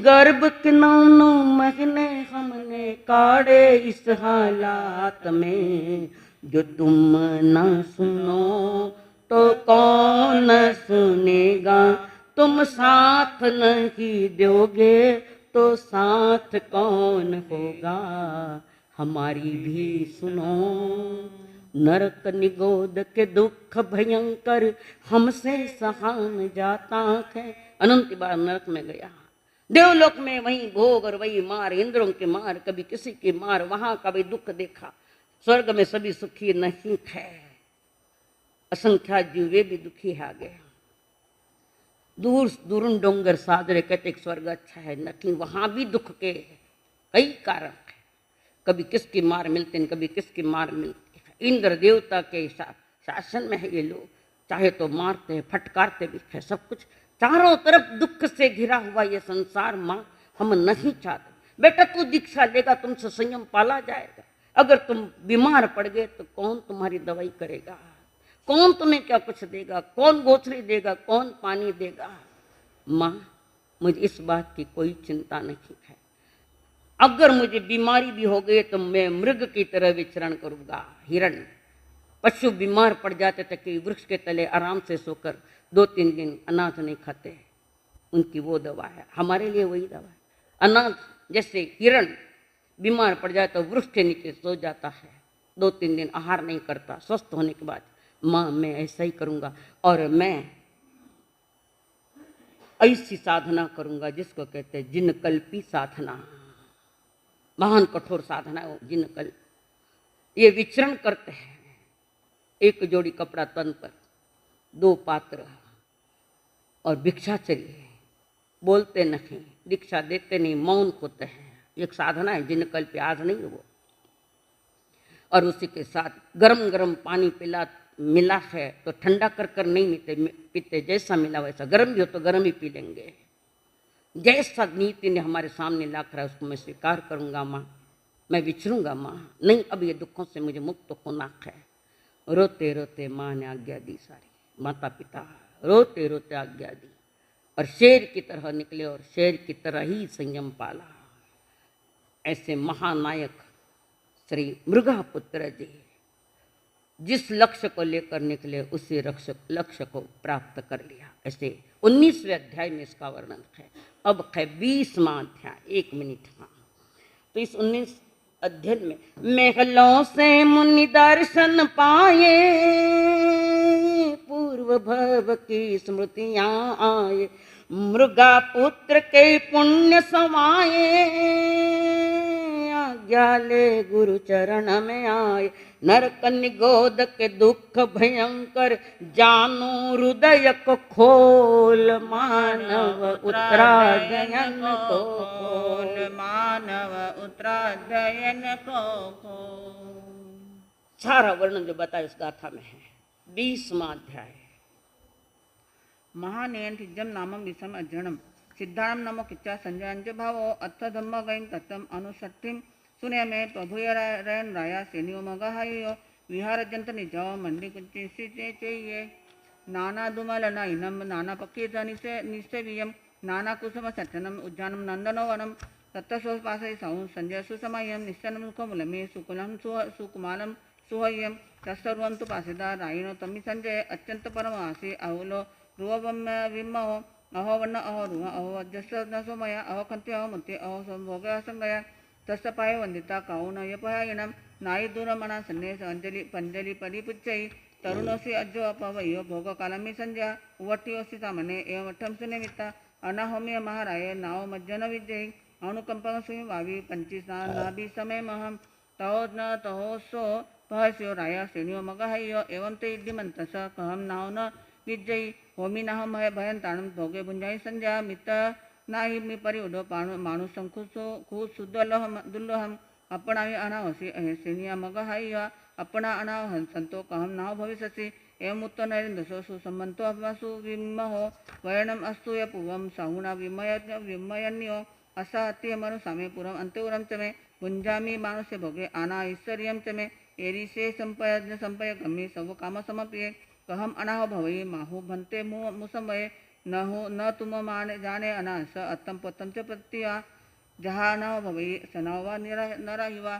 गर्भ के 9 महीने हमने काढ़े इस हालात में, जो तुम न सुनो तो कौन सुनेगा, तुम साथ नहीं दोगे तो साथ कौन होगा, हमारी भी सुनो। नरक निगोद के दुख भयंकर हमसे सहान जाता है। अनंत बार नरक में गया, देवलोक में वही भोग और वही मार, इंद्रों के मार, कभी किसी की मार, वहां का भी दुख देखा। स्वर्ग में सभी सुखी नहीं थे, असंख्यात जीव वे भी दुखी आ गए। दूर दूर डोंगर सादरे कहते स्वर्ग अच्छा है, नहीं वहां भी दुख के कई कारण है। कभी किसकी मार मिलते हैं, कभी किसकी मार मिलती है। इंद्र देवता के शासन में है ये लोग, चाहे तो मारते हैं, फटकारते भी है, सब कुछ चारों तरफ दुख से घिरा हुआ ये संसार। माँ हम नहीं चाहते। बेटा तू दीक्षा लेगा, तुमसे संयम पाला जाएगा। अगर तुम बीमार पड़ गए तो कौन तुम्हारी दवाई करेगा, कौन तुम्हें क्या कुछ देगा, कौन गोथरी देगा, कौन पानी देगा। माँ मुझे इस बात की कोई चिंता नहीं है। अगर मुझे बीमारी भी हो गई तो मैं मृग की तरह विचरण करूंगा। हिरण पशु बीमार पड़ जाते थे कि वृक्ष के तले आराम से सोकर 2-3 दिन अनाज नहीं खाते, उनकी वो दवा है। हमारे लिए वही दवा है। अनाज जैसे हिरण बीमार पड़ जाए तो वृक्ष के नीचे सो जाता है, 2-3 दिन आहार नहीं करता, स्वस्थ होने के बाद माँ मैं ऐसा ही करूँगा। और मैं ऐसी साधना करूँगा जिसको कहते हैं जिनकल्पी साधना, महान कठोर साधना है जिनकल्प। ये विचरण करते हैं, एक जोड़ी कपड़ा तन पर, 2 पात्र और भिक्षाचर्य, बोलते नहीं, दीक्षा देते नहीं, मौन होते हैं। एक साधना है जिनकल्प, आज नहीं है वो। और उसी के साथ गरम गरम पानी मिला है तो ठंडा कर कर नहीं पीते, जैसा मिला वैसा। गर्म भी हो तो गर्म ही पी लेंगे। जैसा नीति ने हमारे सामने ला कर उसको मैं स्वीकार करूँगा। माँ मैं विचरूंगा, माँ नहीं अब ये दुखों से मुझे मुक्त होना है। रोते रोते माँ ने आज्ञा दी, सारी माता पिता रोते रोते आज्ञा दी और शेर की तरह निकले और शेर की तरह ही संयम पाला। ऐसे महानायक श्री मृगापुत्र जी जिस लक्ष्य को लेकर निकले उसी लक्ष्य को प्राप्त कर लिया। ऐसे 19वें अध्याय में इसका वर्णन है। अब है 20वां अध्याय, 1 मिनट। हाँ तो इस 19 अध्ययन में महलों से मुनि दर्शन पाए, पूर्व भव की स्मृतियां आए, मृगा पुत्र के पुण्य समाये, आज्ञा ले गुरु चरण में आए। नरक निगोद के दुख भयंकर, जानो हृदय को खोल, मानव उत्तराध्ययन को खोल, मानव उत्तराध्ययन को खोल। सारा वर्णन जो बताया इस गाथा में है। 20वां अध्याय। महानियंत्रिजम नामम विषम अज्जनम सिद्धारम नमो किच्चा संजयंच भावो अथ धम्म गैन तत्तम अनुशक्तिम सुने में प्रभुय रयन राया सेनियो मगहायो विहार जंत निज मंडी कुंची चाहिए। नानादुमलनयनं नानापक्कीतनिसेवियं नानाकुसुमसज्जनम् उज्जानं नन्दनवनं तत्तस्वपासै संसञ्जय सुसमयं निश्चलं सुखमुलमे सुकुलं सुकुमालं सुहय्यं तत्सर्वं तु पासिदा रायिणो तमि संजय अत्यंत परमासी अहोलो रुवविमहो अहो वर्ण अहो रुह अहो वज्रस्य न सोमया अहो खन्ति अहो मुत्ति अहो संभोगया संगया तस्य पाय वंदिता काउन यपयायिनं नायि दूरमणा सन्नेस अंजलि पंजलि परिपुच्चै तरुणोसी अज्जो अपवयो भोगकालमि संज्ञा उवट्टियोसी सामने एवं वट्टं सुनिमित्ता अनाहोम्य महाराय नाव मज्जन विजय अनुकंपं सुमि वावि पंचीस्नाभि समय महम तहो न तहो सो पहस्यो राय श्रेणियो मगहयो एवं ते इद्धिमंतस कहम नाव न विजयी होमी नाहम भयंताणं भोगे भुंजाई संज्ञा मित्त नाही मी परिउडो माणू दुल्लोहम अपणावी अनावसी श्रेणिया मगहयो अपना अनावहन संतो कहम नाव भविष्यसि एवं उत्तो नरेन्द्रसो सुसंबंतो अपसु विमहो वयनम अस्तु यपुवम साहुना विमयन्यो असा अत्यमनु सामे पुरम अंत्यपुरम च मे भुंजामी मानुष्य भोगे आना ऐश्वर्यम च मे एरिसे संपय गम्य सब काम समप्रिय कहम अनाह भवई माहु भन्ते मुसमये न तुम माने जाने अनास अत्तम पत्तम च प्रत्या जहा न भवई सनावा नरा युवा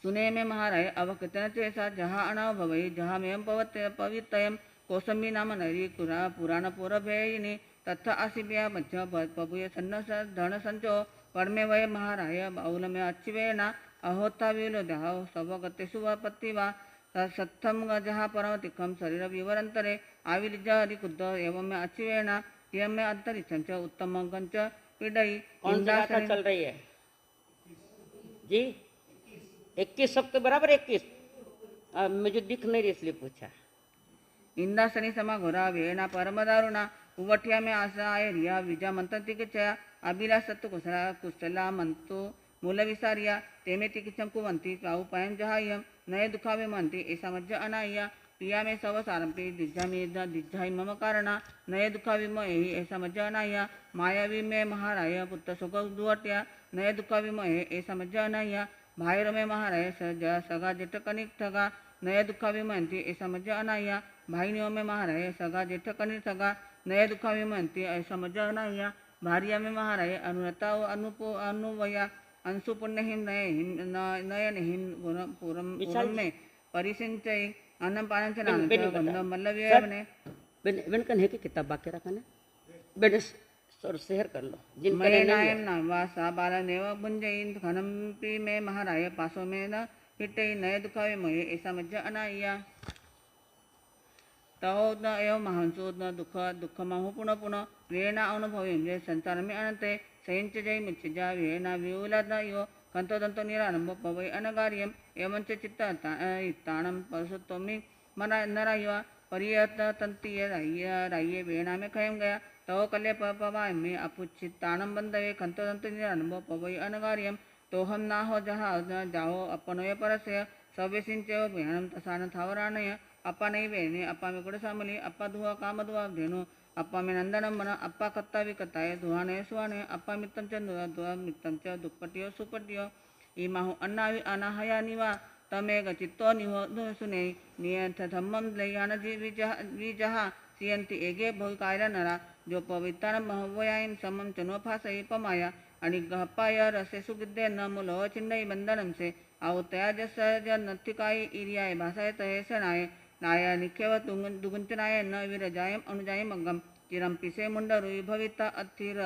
सुने में महाराय अवकृतन चेसा जहा अनाह भवई जहा में पवित्रयम कौसमी नाम नरी पुराण पौरभयिनी तथा आसिब्या मध्य पबुय सन्न धन संचो परमे वय महाराय बाउल में अच्छिवेना अहोता विलो दहाव सबगते सुवपत्तिवा सत्थम जहा परम तिखम शरीर विवरंतरे आविलिजा हरिकुद्ध एवं में अच्छिवेना यम में अंतरिक्षं च उत्तम कंच पीडई कौन सी गाथा चल रही है जी? 21 सब तो बराबर 21। मुझे दिख नहीं रही इसलिए पूछा। इंदासनी समा घोरा वेना परम दारुणा उवटिया में आशा आय रिया विजा मंत्री के चया अभिला सत्तु कुशला मंतो मूल विसारिया तेमे तिकिचम कुवंती पाऊ पायम जहायम नए दुखावे मंती ऐसा मज्जा अनाया पिया में सव सारंपी दिज्जा में दिज्जाई मम कारणा नए दुखावी म यही ऐसा मज्जा अनाया मायावी में महाराय पुत्र सुख दुवट्या नए दुखावी म ऐसा मज्जा अनाया भाईर में महाराय सगा जेठ कनिक ठगा नए दुखावी मंती ऐसा मज्जा अनाया भाईनियों में महाराय सगा जेठ कनिक ठगा नए दुखावी मंती ऐसा मज्जा अनाया भारिया में महाराय अनुरता अनुवया अंशु पुण्यहीन नयनहीन पूरम में परिसिंचय अन्नम पानंच नानच गंधम मल्लव्यवने बेन कन है कि किताब बाकी रखा ना बेन सर शेयर कर लो जिन मरे नायम नावासा बाला नेव बुंजयिन खनम पी में महाराय पासों में न हिटे नए दुखावे मये ऐसा मज्जा अनाया तहो न एव महंसो न दुख महु पुनः पुनः वेना अनुभवे संसार में अनंते संच जय मुच्छिजा वेना व्यूला यो कंतो दंतो निरारंभ पवै अनगार्यम एवं चित्त इत्ताणम परसुत्वमी मना नरायुवा परियत तंतीय राये वेणा में खयम गया तव कल्य पवाय में अपुच्छित्ताणम बंधवे कंतो दंतो निरारंभ पवै अनगार्यम तो हम ना हो जहा जाओ अपनोय परस्य सव्य सिंचय वेणम तसान थावराणय अप्पा नहीं वेणे अप्पा में गुड़ सामली अप्पा धुआ काम धुआ धेनु अप्पा में नंदनम मन अप्पा कत्ता विकताय धुआने सुहाने अप्पा मित्तम च धुआ मित्तम च दुपट्टियो सुपट्टियो इमाहु अन्नावि अनाहया निवा तमे गचित्तो निहो सुने नियंथ धम्मम लयान विजहा सियंति एगे भोग कायला नरा जो पवित्रम महवयायम समम चनो फासई पमाया आणि गहपाय रसे सुगिद्धे न मुलो चिन्नई बंधनम से आवतया जस नथिकाय इरियाय भाषाय तहे सणाय नाय निखेव दुगुंचनाय न विरजायम अनुजाय मंगम चिरंपि से मुंडरुई भविता अथिर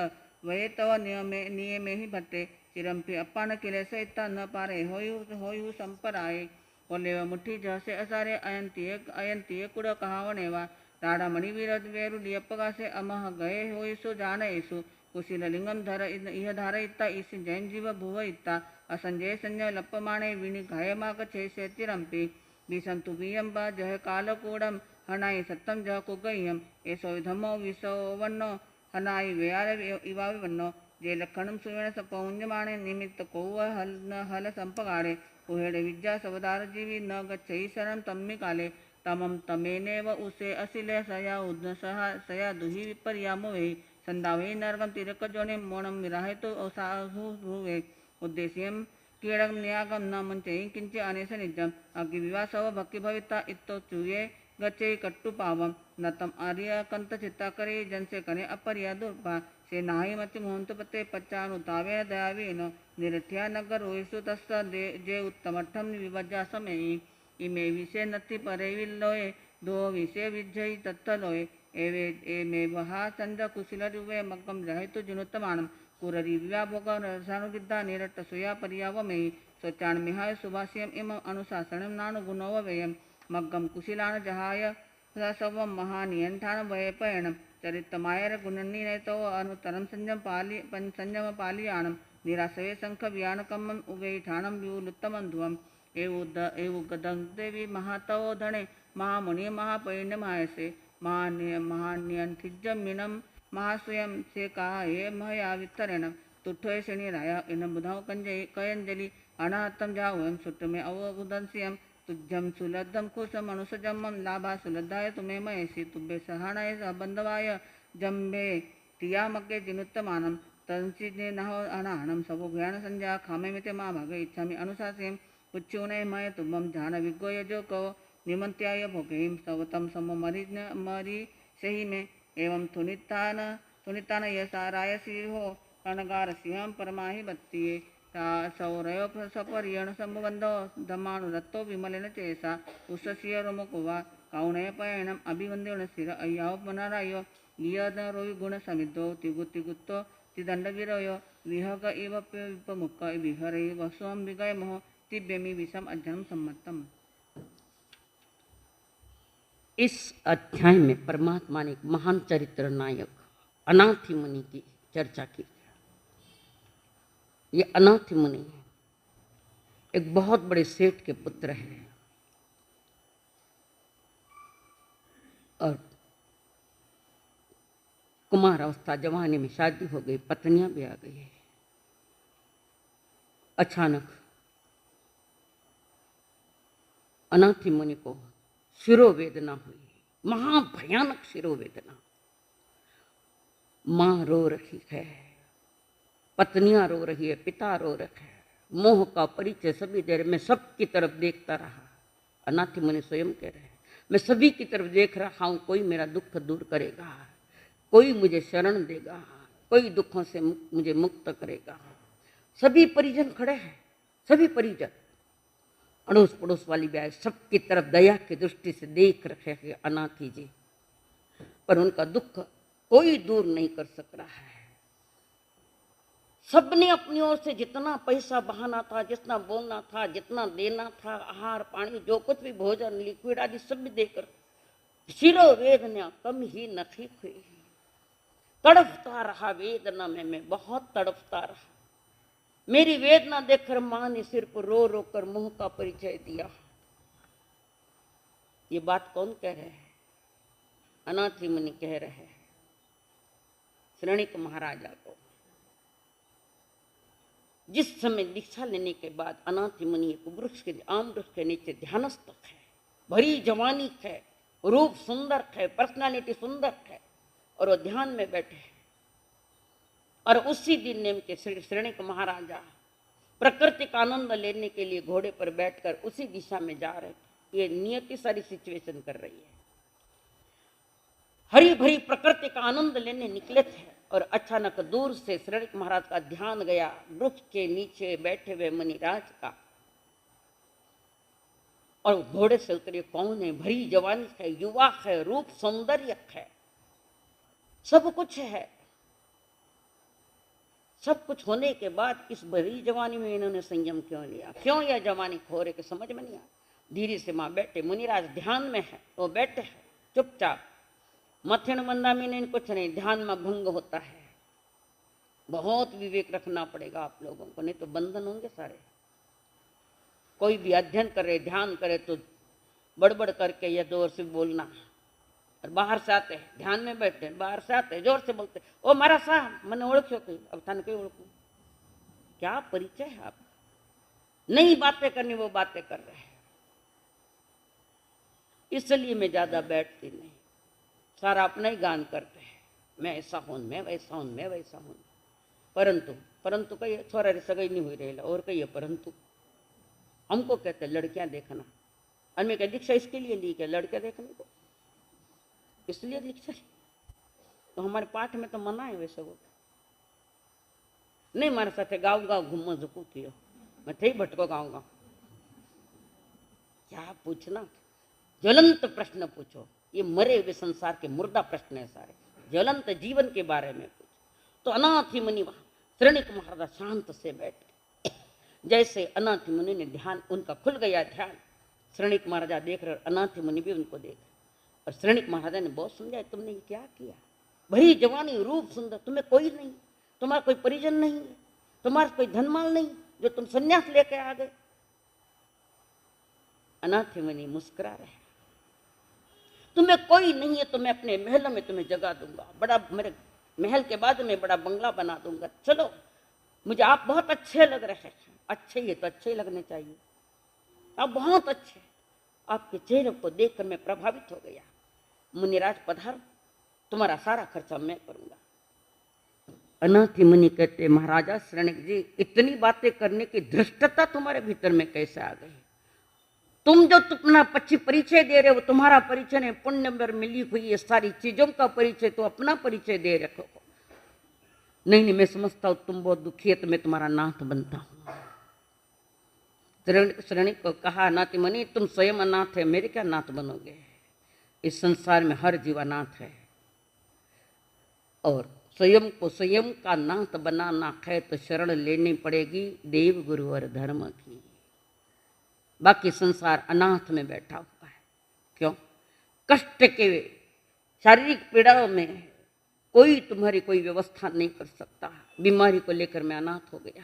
वये तव नियमे ही भट्टे चिरंपि अपान किले सहिता न पारे होयु संपराय ओलेव मुठी जसे असारे अयंतीय कुड़ कहावनेवा राडा मणि वेरु लियपगासे अमह गए होयसु जानयसु कुशील लिंगम धर इह धार इत्ता इस जैन जीव भुव इत्ता असंजय संजय लप्पमाणे विनि घायमाक छेसे चिरंपि विसंतु वियंबा जह कालकूडम हनाई सत्तम जह कुगय्यम ऐसो धमो विसो वन्नो हनाई व्यार इवावि वन्नो जे लखणम सुवेण सपौंजमाणे निमित्त कौव हल संपगाड़े कुहेड़े विद्या सवदार जीवी न गच्छई शरण तम्मि काले तमम तमेनेव उसे असिले सया उद्न सया दुहि विपर्यामो वे संदावे नरगम तिरक जोने मोणम विराहे तो ओसाहु हुवे उद्देश्यम कीड़म न्यागम न मंचे किंचे अनेस निजम अग्नि विवाह सव भक्ति भविता इत्तो चुये गच्छे कट्टु पावम नतम आर्य कंत चित्ता करे जन से कने अपरिया दुर्पा से नाहि मति मोहंत पते पच्चानुतावे दयावेन निरथ्या नगर होइसु तस्स जे उत्तमठम विभज्या समय इमे विषय नति परे विल्लोए दो विषय विजय तत्तलोए एवे एमे वहा चंद कुशल रुवे मग्गम रहितु जुनुत्तमानम कुररी व्याभोग रसानुगिद्धा निरट्ट सुया पर्यावमे स्वचान मिहाय सुभाष्यम इम अनुशासनम नानुगुणोवयम मग्गम कुशिलान जहाय सवम महानियंठान वयपयणम चरितमायर गुणनीनतो अनुतरम संयम पालियाणम निराशवे संख व्यानकमम उगैठाणम व्यूलुत्तमं ध्रुवम एवुगदेवी महातवो धणे महामुनि महापैण्यमायसे महान्यंथिजमिनम महास्वयं से कहा हे महया वितरण तुठोय शनिराय इन बुधाओ कयंजलि अनाहतम जावम सुट में अवबुदंसियम तुज्जम सुलद्धम कुशम अनुसजम लाभा सुलद्धाय तुम्हें मयसी तुभ्य सहाणाय बंधवाय जम्बे तिया मग्गे जिनुत्तमानम तंसिने नहो अनाहनम सबो ज्ञान संज्ञा खामे मिते मा भागे इच्छामि अनुशास्यम उच्चुने मय तुभम ध्यान विज्ञोय जो कहो निमंत्याय भोगेम सवतम सम मरी सही में एवं थुनितान यसारायसी हो कणगार सिंहम परमाहि बत्तिये सौरयो सपर्यण संबंधो धमानुरत्तो विमलेन चेसा उषसीय रोमकुवा काउनय पयणम अभिवंदेण स्थिर अय्याव पुनरायो गियद रोहि गुण समिद्धो तिगुत्तो तिदंड विरयो विहग इव विपमुख विहरे वसुम विगय मोह तिब्यमी विषम अध्ययन सम्मतम। इस अध्याय में परमात्मा ने एक महान चरित्र नायक अनाथि मुनि की चर्चा की। ये अनाथि मुनि एक बहुत बड़े सेठ के पुत्र हैं और कुमार अवस्था जवानी में शादी हो गई, पत्नियां भी आ गई। अचानक अनाथि मुनि को शिरोवेदना हुई, महाभयानक शिरोवेदना। माँ रो रही है, पत्नियां रो रही है, पिता रो रहे हैं, मोह का परिचय सभी देर में सबकी तरफ देखता रहा। अनाथि मुनि स्वयं कह रहे हैं मैं सभी की तरफ देख रहा हूं, कोई मेरा दुख दूर करेगा, कोई मुझे शरण देगा, कोई दुखों से मुझे मुक्त करेगा। सभी परिजन खड़े हैं, सभी परिजन अड़ोस पड़ोस वाली भी आए, सबकी तरफ दया की दृष्टि से देख रहे हैं अनाथि जी, पर उनका दुख कोई दूर नहीं कर सक रहा है। सबने अपनी ओर से जितना पैसा बहाना था, जितना बोलना था, जितना देना था, आहार पानी जो कुछ भी भोजन लिक्विड आदि सब भी देकर शिरोवेदना कम ही नहीं हुई। तड़पता रहा वेदना में, मैं बहुत तड़पता रहा। मेरी वेदना देखकर मां ने सिर पर रो रो कर मोह का परिचय दिया। ये बात कौन कह रहे हैं? अनाथि मुनि कह रहे हैं श्रेणिक महाराजा को। जिस समय दीक्षा लेने के बाद अनाथि मुनि एक वृक्ष के आम वृक्ष के नीचे ध्यानस्थ है, भरी जवानी है, रूप सुंदर है, पर्सनालिटी सुंदर है, और वो ध्यान में बैठे हैं। और उसी दिन नेम के श्रेणिक महाराजा प्रकृति का आनंद लेने के लिए घोड़े पर बैठकर उसी दिशा में जा रहे थे। ये नियति सारी सिचुएशन कर रही है। हरी भरी प्रकृति का आनंद लेने निकले थे और अचानक दूर से श्रेणिक महाराज का ध्यान गया वृक्ष के नीचे बैठे हुए मुनिराज का, और घोड़े से उतरे कौन है? भरी जवानी है, युवा है, रूप सौंदर्य है, सब कुछ है। सब कुछ होने के बाद इस भरी जवानी में इन्होंने संयम क्यों लिया? क्यों यह जवानी खो रहे के समझ में नहीं आया। धीरे से मां बैठे, मुनिराज ध्यान में है, वो बैठे हैं चुपचाप, मथन मंदा में नहीं, कुछ नहीं, ध्यान में भंग होता है। बहुत विवेक रखना पड़ेगा आप लोगों को, नहीं तो बंधन होंगे सारे। कोई भी अध्ययन करे, ध्यान करे तो बड़बड़ करके या जोर से बोलना, और बाहर से आते हैं ध्यान में बैठे, बाहर से आते जोर से बोलते, ओ मारा साहब मैंने ओळख्यो कहीं, अब थाने कहीं ओळखू? क्या परिचय है आपका? नई बातें करनी, वो बातें कर रहे हैं। इसलिए मैं ज्यादा बैठती नहीं, सारा अपना ही गान करते हैं, मैं ऐसा हूं, मैं वैसा हूं, मैं वैसा हूं। परंतु कही छोरा रे सगाई नहीं हुई रहेला, और कही परंतु हमको कहते लड़कियां देखना, और मैं क्या दीक्षा इसके लिए ली क्या, लड़के देखने को, इसलिए दीक्षा ली? तो हमारे पाठ में तो मना है वैसे, वो नहीं मारे साथे गाँव गाँव घूमो झुकू थियो, मैं थे भटको गाँव गाँव। क्या पूछना, ज्वलंत प्रश्न पूछो, ये मरे हुए संसार के मुर्दा प्रश्न है सारे, ज्वलंत जीवन के बारे में पूछो। तो अनाथी मुनि वहां श्रेणिक महाराज शांत से बैठे, जैसे अनाथी मुनि ने ध्यान, उनका खुल गया ध्यान, श्रेणिक महाराजा देख रहे, अनाथी मुनि भी उनको देख, और श्रेणिक महाराजा ने बहुत समझाया, तुमने ये क्या किया, भरी जवानी, रूप सुंदर, तुम्हें कोई नहीं, तुम्हारा कोई परिजन नहीं है, तुम्हारा कोई धनमाल नहीं, जो तुम संन्यास लेके आ गए। अनाथी मुनि मुस्कुरा रहे, तुम्हें कोई नहीं है तो मैं अपने महल में तुम्हें जगा दूंगा, बड़ा मेरे महल के बाद में बड़ा बंगला बना दूंगा, चलो, मुझे आप बहुत अच्छे लग रहे हैं। अच्छे ही है तो अच्छे ही लगने चाहिए, आप बहुत अच्छे, आपके चेहरे को देखकर मैं प्रभावित हो गया। मुनिराज पधारो, तुम्हारा सारा खर्चा मैं करूंगा। अनाथी मुनि कहते, महाराजा श्रेणिक जी, इतनी बातें करने की धृष्टता तुम्हारे भीतर में कैसे आ गई? तुम जो अपना परिचय दे रहे हो, तुम्हारा परिचय नहीं, पुण्य में मिली हुई ये सारी चीजों का परिचय, तो अपना परिचय दे रखो। नहीं नहीं, मैं समझता हूं तुम बहुत दुखी है, तो मैं तुम्हारा नाथ बनता हूं। श्रेणिक को कहा, अनाथी मुनि, तुम स्वयं अनाथ है, मेरे क्या नाथ बनोगे? इस संसार में हर जीव अनाथ है, और स्वयं को स्वयं का नाथ बनाना है तो शरण लेनी पड़ेगी देव गुरु और धर्म की। बाकी संसार अनाथ में बैठा हुआ है। क्यों? कष्ट के शारीरिक पीड़ाओं में कोई तुम्हारी कोई व्यवस्था नहीं कर सकता। बीमारी को लेकर मैं अनाथ हो गया,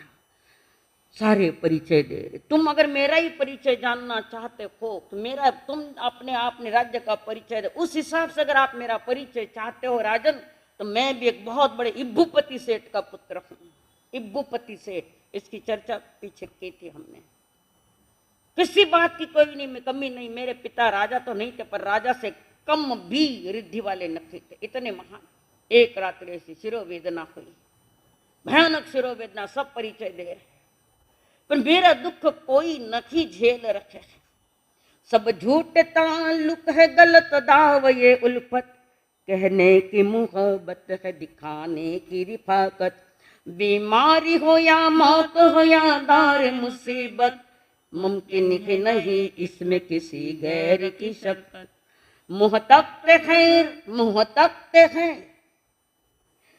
सारे परिचय दे रहे। तुम अगर मेरा ही परिचय जानना चाहते हो तो मेरा, तुम अपने राज्य का परिचय दे, उस हिसाब से अगर आप मेरा परिचय चाहते हो राजन, तो मैं भी एक बहुत बड़े इब्बूपति सेठ का पुत्र हूं। इब्बूपति सेठ, इसकी चर्चा पीछे की थी हमने। किसी बात की कोई नहीं कमी नहीं, मेरे पिता राजा तो नहीं थे, पर राजा से कम भी रिद्धि वाले नखरे थे, इतने महान। एक रात्रि ऐसी शिरोवेदना हुई, भयानक शिरोवेदना, सब परिचय दे रहे, पर मेरा दुख कोई नहीं झेल रखे। सब झूठ ताल्लुक है, गलत दाव ये उल्फत, कहने की मुहब्बत है, दिखाने की रिफाकत। बीमारी हो या मौत हो या दार मुसीबत, मुमकिन ही नहीं इसमें किसी गैर की शक्कत। मुँह तख्त खैर, मुँह तख्त है,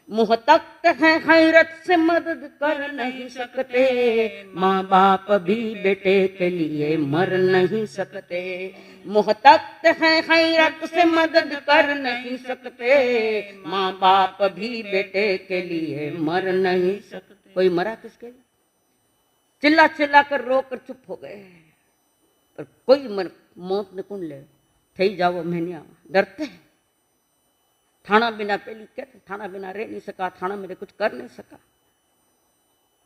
मुँह तख्त है, खैरत से मदद कर नहीं सकते। माँ बाप भी बेटे के लिए मर नहीं सकते। मुँह तख्त है, खैरत से मदद कर नहीं सकते। माँ बाप भी बेटे के लिए मर नहीं सकते। कोई मरा किसके लिए? चिल्ला चिल्ला कर रो कर चुप हो गए, पर कोई मौत ने कौन ले, थई जाओ मैंने डरते हैं। थाना बिना पहली कहते, थाना बिना रह नहीं सका, थाना मेरे कुछ कर नहीं सका,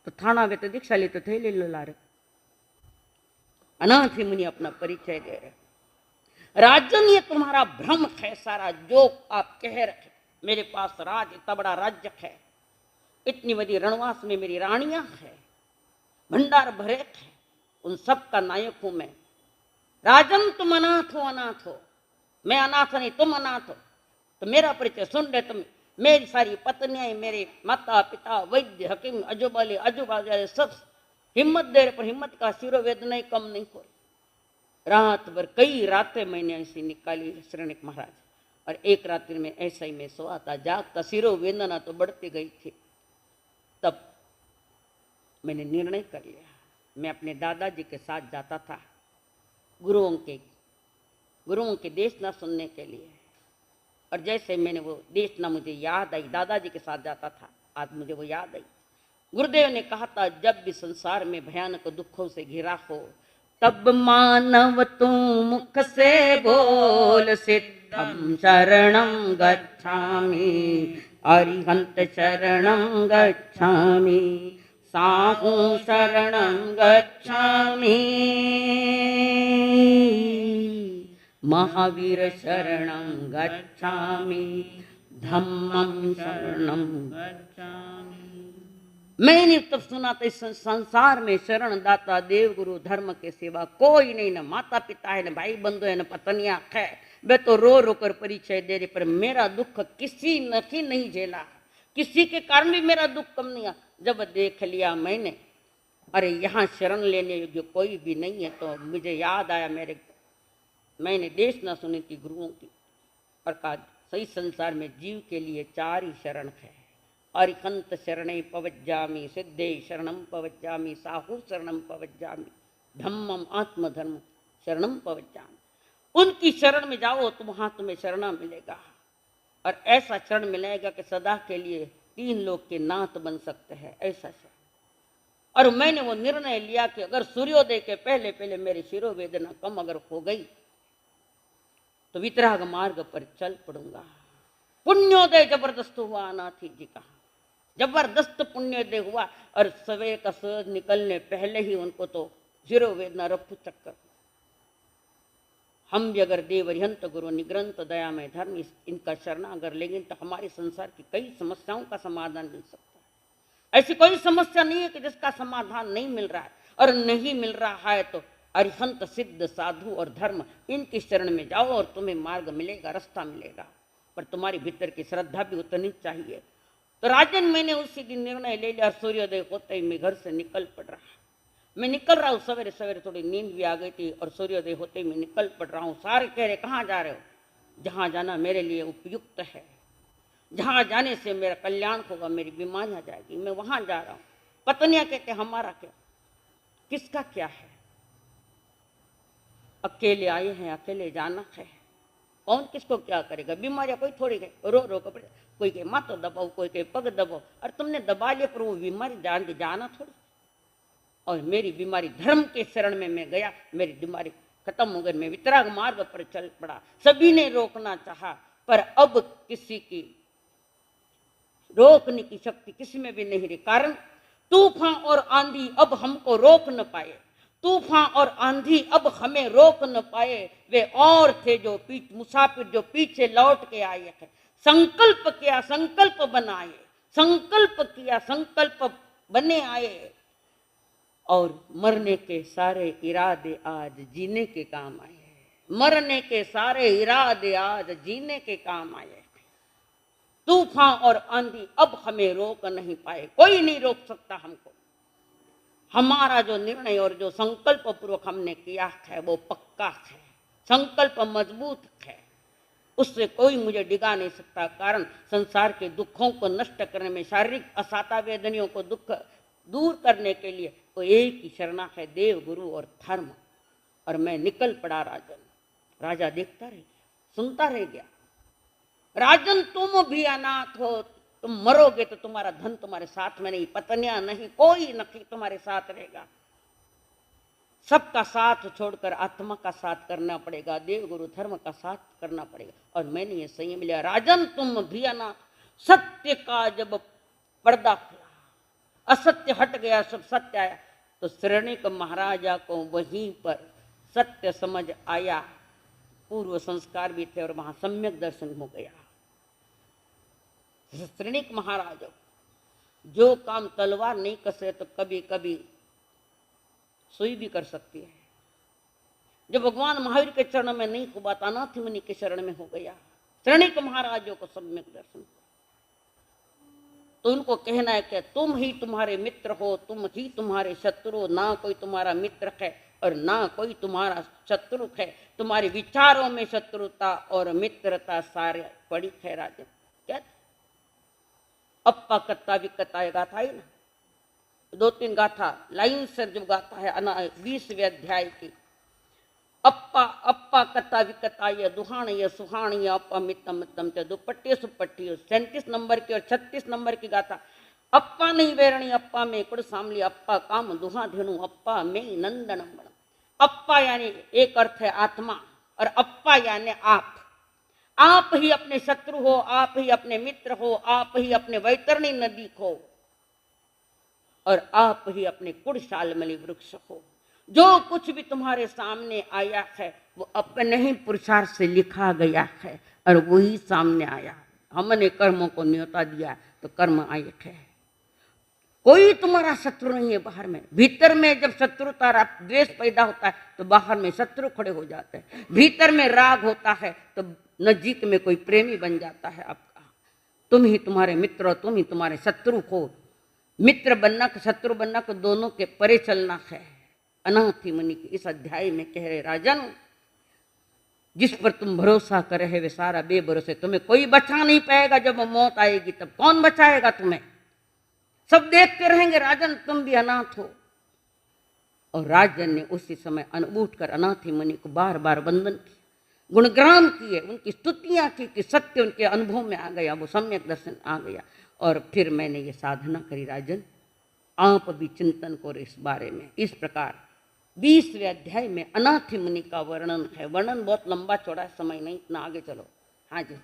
तो थाना वे तो दीक्षा ले तो थे ले ला रहे। अनाथी मुनि अपना परिचय दे रहे, राजन ये तुम्हारा भ्रम है सारा, जो आप कह रहे मेरे पास राज, इतना बड़ा राज्य है, इतनी बड़ी रणवास में मेरी रानियां है, भंडार भरे है, उन सब का नायक हूं मैं। राजन तुम अनाथ हो, मैं अनाथ नहीं, तुम अनाथ हो, तो मेरा परिचय सुन रहे तुम। मेरी सारी पत्नियां, मेरे माता पिता, वैद्य, हकीम, अजूबाले अजूबाले सब हिम्मत दे रहे, पर हिम्मत का शिरोवेदना ही कम नहीं हो रही। रात भर कई रातें मैंने ऐसी निकाली श्रेणिक महाराज, और एक रात्रि में ऐसा ही मैं सोया था, जागता, शिरोवेदना तो बढ़ती गई थी। तब मैंने निर्णय कर लिया, मैं अपने दादाजी के साथ जाता था गुरुओं के देशना सुनने के लिए। और जैसे मैंने वो देशना मुझे याद आई, दादाजी के साथ जाता था, आज मुझे वो याद आई। गुरुदेव ने कहा था, जब भी संसार में भयानक दुखों से घिरा हो, तब मानव तू मुख से बोल, सिद्धम शरणं गच्छामि, अरिहंत शरणं गच्छामि, साहू शरणं गच्छामि, महावीर शरणं गच्छामि, धम्मं शरणं गच्छामि। मैंने तब सुना था इस संसार में शरण दाता देव गुरु धर्म के सिवा कोई नहीं, न माता पिता है, न भाई बंधु है, न पत्नियां है। वे तो रो रो कर परिचय दे रहे, पर मेरा दुख किसी ने नहीं झेला, किसी के कारण भी मेरा दुख कम नहीं हुआ। जब देख लिया मैंने अरे यहाँ शरण लेने योग्य कोई भी नहीं है, तो मुझे याद आया मैंने देश न सुनी थी गुरुओं की, और कहा सही संसार में जीव के लिए 4 ही शरण है। अरिहंत शरणे पवज्जामि, सिद्धे शरणम पवज्जामि, साहु शरणम पवज्जामि, धम्मम आत्मधर्म शरणम पवज्जामि। उनकी शरण में जाओ तो वहां तुम्हें शरण मिलेगा, और ऐसा शरण मिलेगा कि सदा के लिए 3 लोग के नाथ बन सकते हैं, ऐसा शरण। और मैंने वो निर्णय लिया कि अगर सूर्योदय के पहले पहले मेरी शिरोवेदना कम अगर हो गई तो वितराग मार्ग पर चल पड़ूंगा। पुण्योदय जबरदस्त हुआ अनाथी जी का, जबरदस्त पुण्योदय हुआ, और सवेरे का सूरज निकलने पहले ही उनको तो शिरोवेदना रफू चक्कर। हम भी अगर देवरिहंत गुरु निग्रंथ दया में धर्म इनका शरण अगर लेंगे तो हमारे संसार की कई समस्याओं का समाधान मिल सकता है। ऐसी कोई समस्या नहीं है कि जिसका समाधान नहीं मिल रहा है, और नहीं मिल रहा है तो अरिहंत सिद्ध साधु और धर्म इनकी शरण में जाओ और तुम्हें मार्ग मिलेगा, रास्ता मिलेगा। पर तुम्हारी भीतर की श्रद्धा भी उतनी चाहिए। तो राजन मैंने उसी दिन निर्णय ले लिया, सूर्योदय होते ही मैं घर से निकल पड़ रहा। मैं निकल रहा हूँ, सवेरे सवेरे थोड़ी नींद भी आ गई थी, और सूर्योदय होते ही मैं निकल पड़ रहा हूँ। सारे कह रहे कहाँ जा रहे हो? जहाँ जाना मेरे लिए उपयुक्त है, जहाँ जाने से मेरा कल्याण होगा, मेरी बीमारियाँ जाएगी, मैं वहाँ जा रहा हूँ। पत्नियाँ कहते हमारा क्या, किसका क्या है, अकेले आए हैं, अकेले जाना है, कौन किसको क्या करेगा? बीमारियाँ कोई थोड़ी गई, रो रो कर कोई कहे माँ तो दबाओ, कोई कहे पग दबाओ, और तुमने दबा लिया पर वो बीमारी जाना थोड़ी। और मेरी बीमारी धर्म के शरण में मैं गया, मेरी बीमारी खत्म हो गई, मैं वितराग मार्ग पर चल पड़ा। सभी ने रोकना चाहा, पर अब किसी की रोकने की शक्ति किसी में भी नहीं रही। कारण तूफान और आंधी अब हमको रोक न पाए, तूफान और आंधी अब हमें रोक न पाए। वे और थे जो मुसाफिर जो पीछे लौट के आए हैं। संकल्प किया, संकल्प बनाए, संकल्प किया, संकल्प बने आए, और मरने के सारे इरादे आज जीने के काम आए। मरने के सारे इरादे आज जीने के काम आए। तूफान और आंधी अब हमें रोक नहीं पाए, कोई नहीं रोक सकता हमको। हमारा जो निर्णय और जो संकल्प पूर्वक हमने किया है वो पक्का है, संकल्प मजबूत है, उससे कोई मुझे डिगा नहीं सकता। कारण संसार के दुखों को नष्ट करने में, शारीरिक असाता वेदनियों को दुख दूर करने के लिए तो एक ही शरणा है, देव गुरु और धर्म। और मैं निकल पड़ा राजन। राजा देखता रह गया, सुनता रह गया। राजन तुम भी अनाथ हो, तुम मरोगे तो तुम्हारा धन तुम्हारे साथ में नहीं, पत्नियां नहीं, कोई नहीं तुम्हारे साथ रहेगा। सबका साथ छोड़कर आत्मा का साथ करना पड़ेगा, देव गुरु धर्म का साथ करना पड़ेगा। और मैंने ये संयम लिया, राजन तुम भी अनाथ। सत्य का जब पर्दा खुला, असत्य हट गया, सब सत्य आया, तो श्रेणिक महाराजा को वहीं पर सत्य समझ आया। पूर्व संस्कार भी थे और वहां सम्यक दर्शन हो गया। श्रेणिक महाराज जो काम तलवार नहीं कसे तो कभी कभी सुई भी कर सकती है। जब भगवान महावीर के चरण में नहीं हुआ, अनाथ मुनि के शरण में हो गया। श्रेणिक महाराजों को सम्यक दर्शन, तो उनको कहना है कि तुम ही तुम्हारे मित्र हो, तुम ही तुम्हारे शत्रु हो, ना कोई तुम्हारा मित्र है और ना कोई तुम्हारा शत्रु है। तुम्हारे विचारों में शत्रुता और मित्रता सारे पड़ी है। राजन क्या अप्पा कत्ता विकता ये गाथा है ना, 2-3 गाथा लाइन से जब गाथा है 20वें अध्याय की। अप्पा अप्पा कत्ता विकता ये दुहाण ये सुहाण ये अप्पा मितम मितम च दुपट्टी सुपट्टी 37 नंबर की और 36 नंबर की गाथा। अप्पा नहीं वेरणी अप्पा में कुड़ सामली, अप्पा काम दुहा धेनु, अप्पा में नंदनम। अप्पा यानी एक अर्थ है आत्मा, और अप्पा यानी आप ही अपने शत्रु हो, आप ही अपने मित्र हो, आप ही अपने वैतरणी नदी हो, और आप ही अपने कुड़शालमणि वृक्ष हो। जो कुछ भी तुम्हारे सामने आया है वो अपने ही पुरुषार्थ से लिखा गया है और वही सामने आया। हमने कर्मों को न्योता दिया तो कर्म आए है। कोई तुम्हारा शत्रु नहीं है बाहर में। भीतर में जब शत्रुता द्वेष पैदा होता है तो बाहर में शत्रु खड़े हो जाते हैं। भीतर में राग होता है तो नजीक में कोई प्रेमी बन जाता है आपका। तुम ही तुम्हारे मित्र, तुम ही तुम्हारे शत्रु हो। मित्र बनना का शत्रु बनना को दोनों के परे चलना है। अनाथी मुनि के इस अध्याय में कह रहे राजन, जिस पर तुम भरोसा कर रहे वे सारा बेभरोसे, तुम्हें कोई बचा नहीं पाएगा। जब मौत आएगी तब कौन बचाएगा तुम्हें? सब देखते रहेंगे राजन तुम भी अनाथ हो। और राजन ने उसी समय उठ कर अनाथी मुनि को बार बार वंदन किया, गुणगान किए, उनकी स्तुतियां की कि सत्य उनके अनुभव में आ गया, वो सम्यक दर्शन आ गया। और फिर मैंने ये साधना करी राजन, आप भी चिंतन करो इस बारे में। इस प्रकार 20वें अध्याय में अनाथी मुनि का वर्णन है। वर्णन बहुत लंबा चौड़ा है, समय नहीं इतना, आगे चलो। हाँ जी।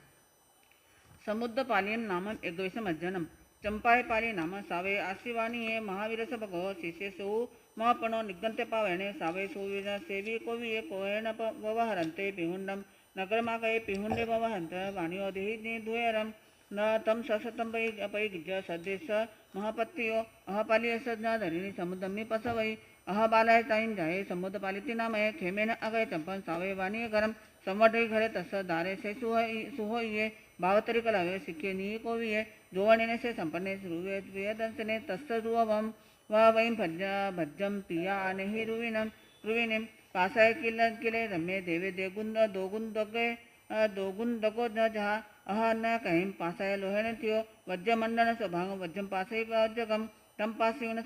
समुद्रपालियन नामम एकोविशमज्जनम चंपायपाली नाम सावे आशिवाणी है महावीर सब भगव शिष्य सो महापणो निगंते पावणे सावे सुविज सेवी कोविये कोहेन ववहरन्ते पिहुंडम नगरमागये पिहुंडे ववहन्त वाणियो देहि द्वयरम न तम ससतम पैगिज सदेश महापत्यो अहपालिय सज्ञा धरिणी समुद्रमी पसवई अहबालाय ताइन जाये समुद्र पालिती नामय खेमेन अगय चंपन सावे वाणी गरम संवटे घरे तस दारे से सुहोइये भावतरी कलावे सिक्के नी कोविये जोवणेने से संपन्ने रुवेदंसने तस्तरुवम वैं भज्जम पिया अनेहि रुविनिम पासाय किले रम्ये देवे दोगुन दगो न जहा अह न कहीं पासाय लोहेन थियो वज्र मंडन स्वभांग वज्रम पासई वज्रगम तम पासिवन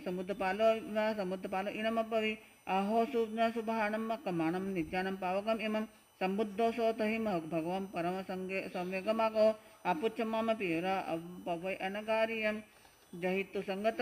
समुद्रपालो इनमपवि अहो सुभानम कमानम निज्ञानम पावकम इमं संबुद्धो सोतहि भगवं परम संवेगमागो आपुच्च मम पीरा पवै अनगारियम जहितु संगत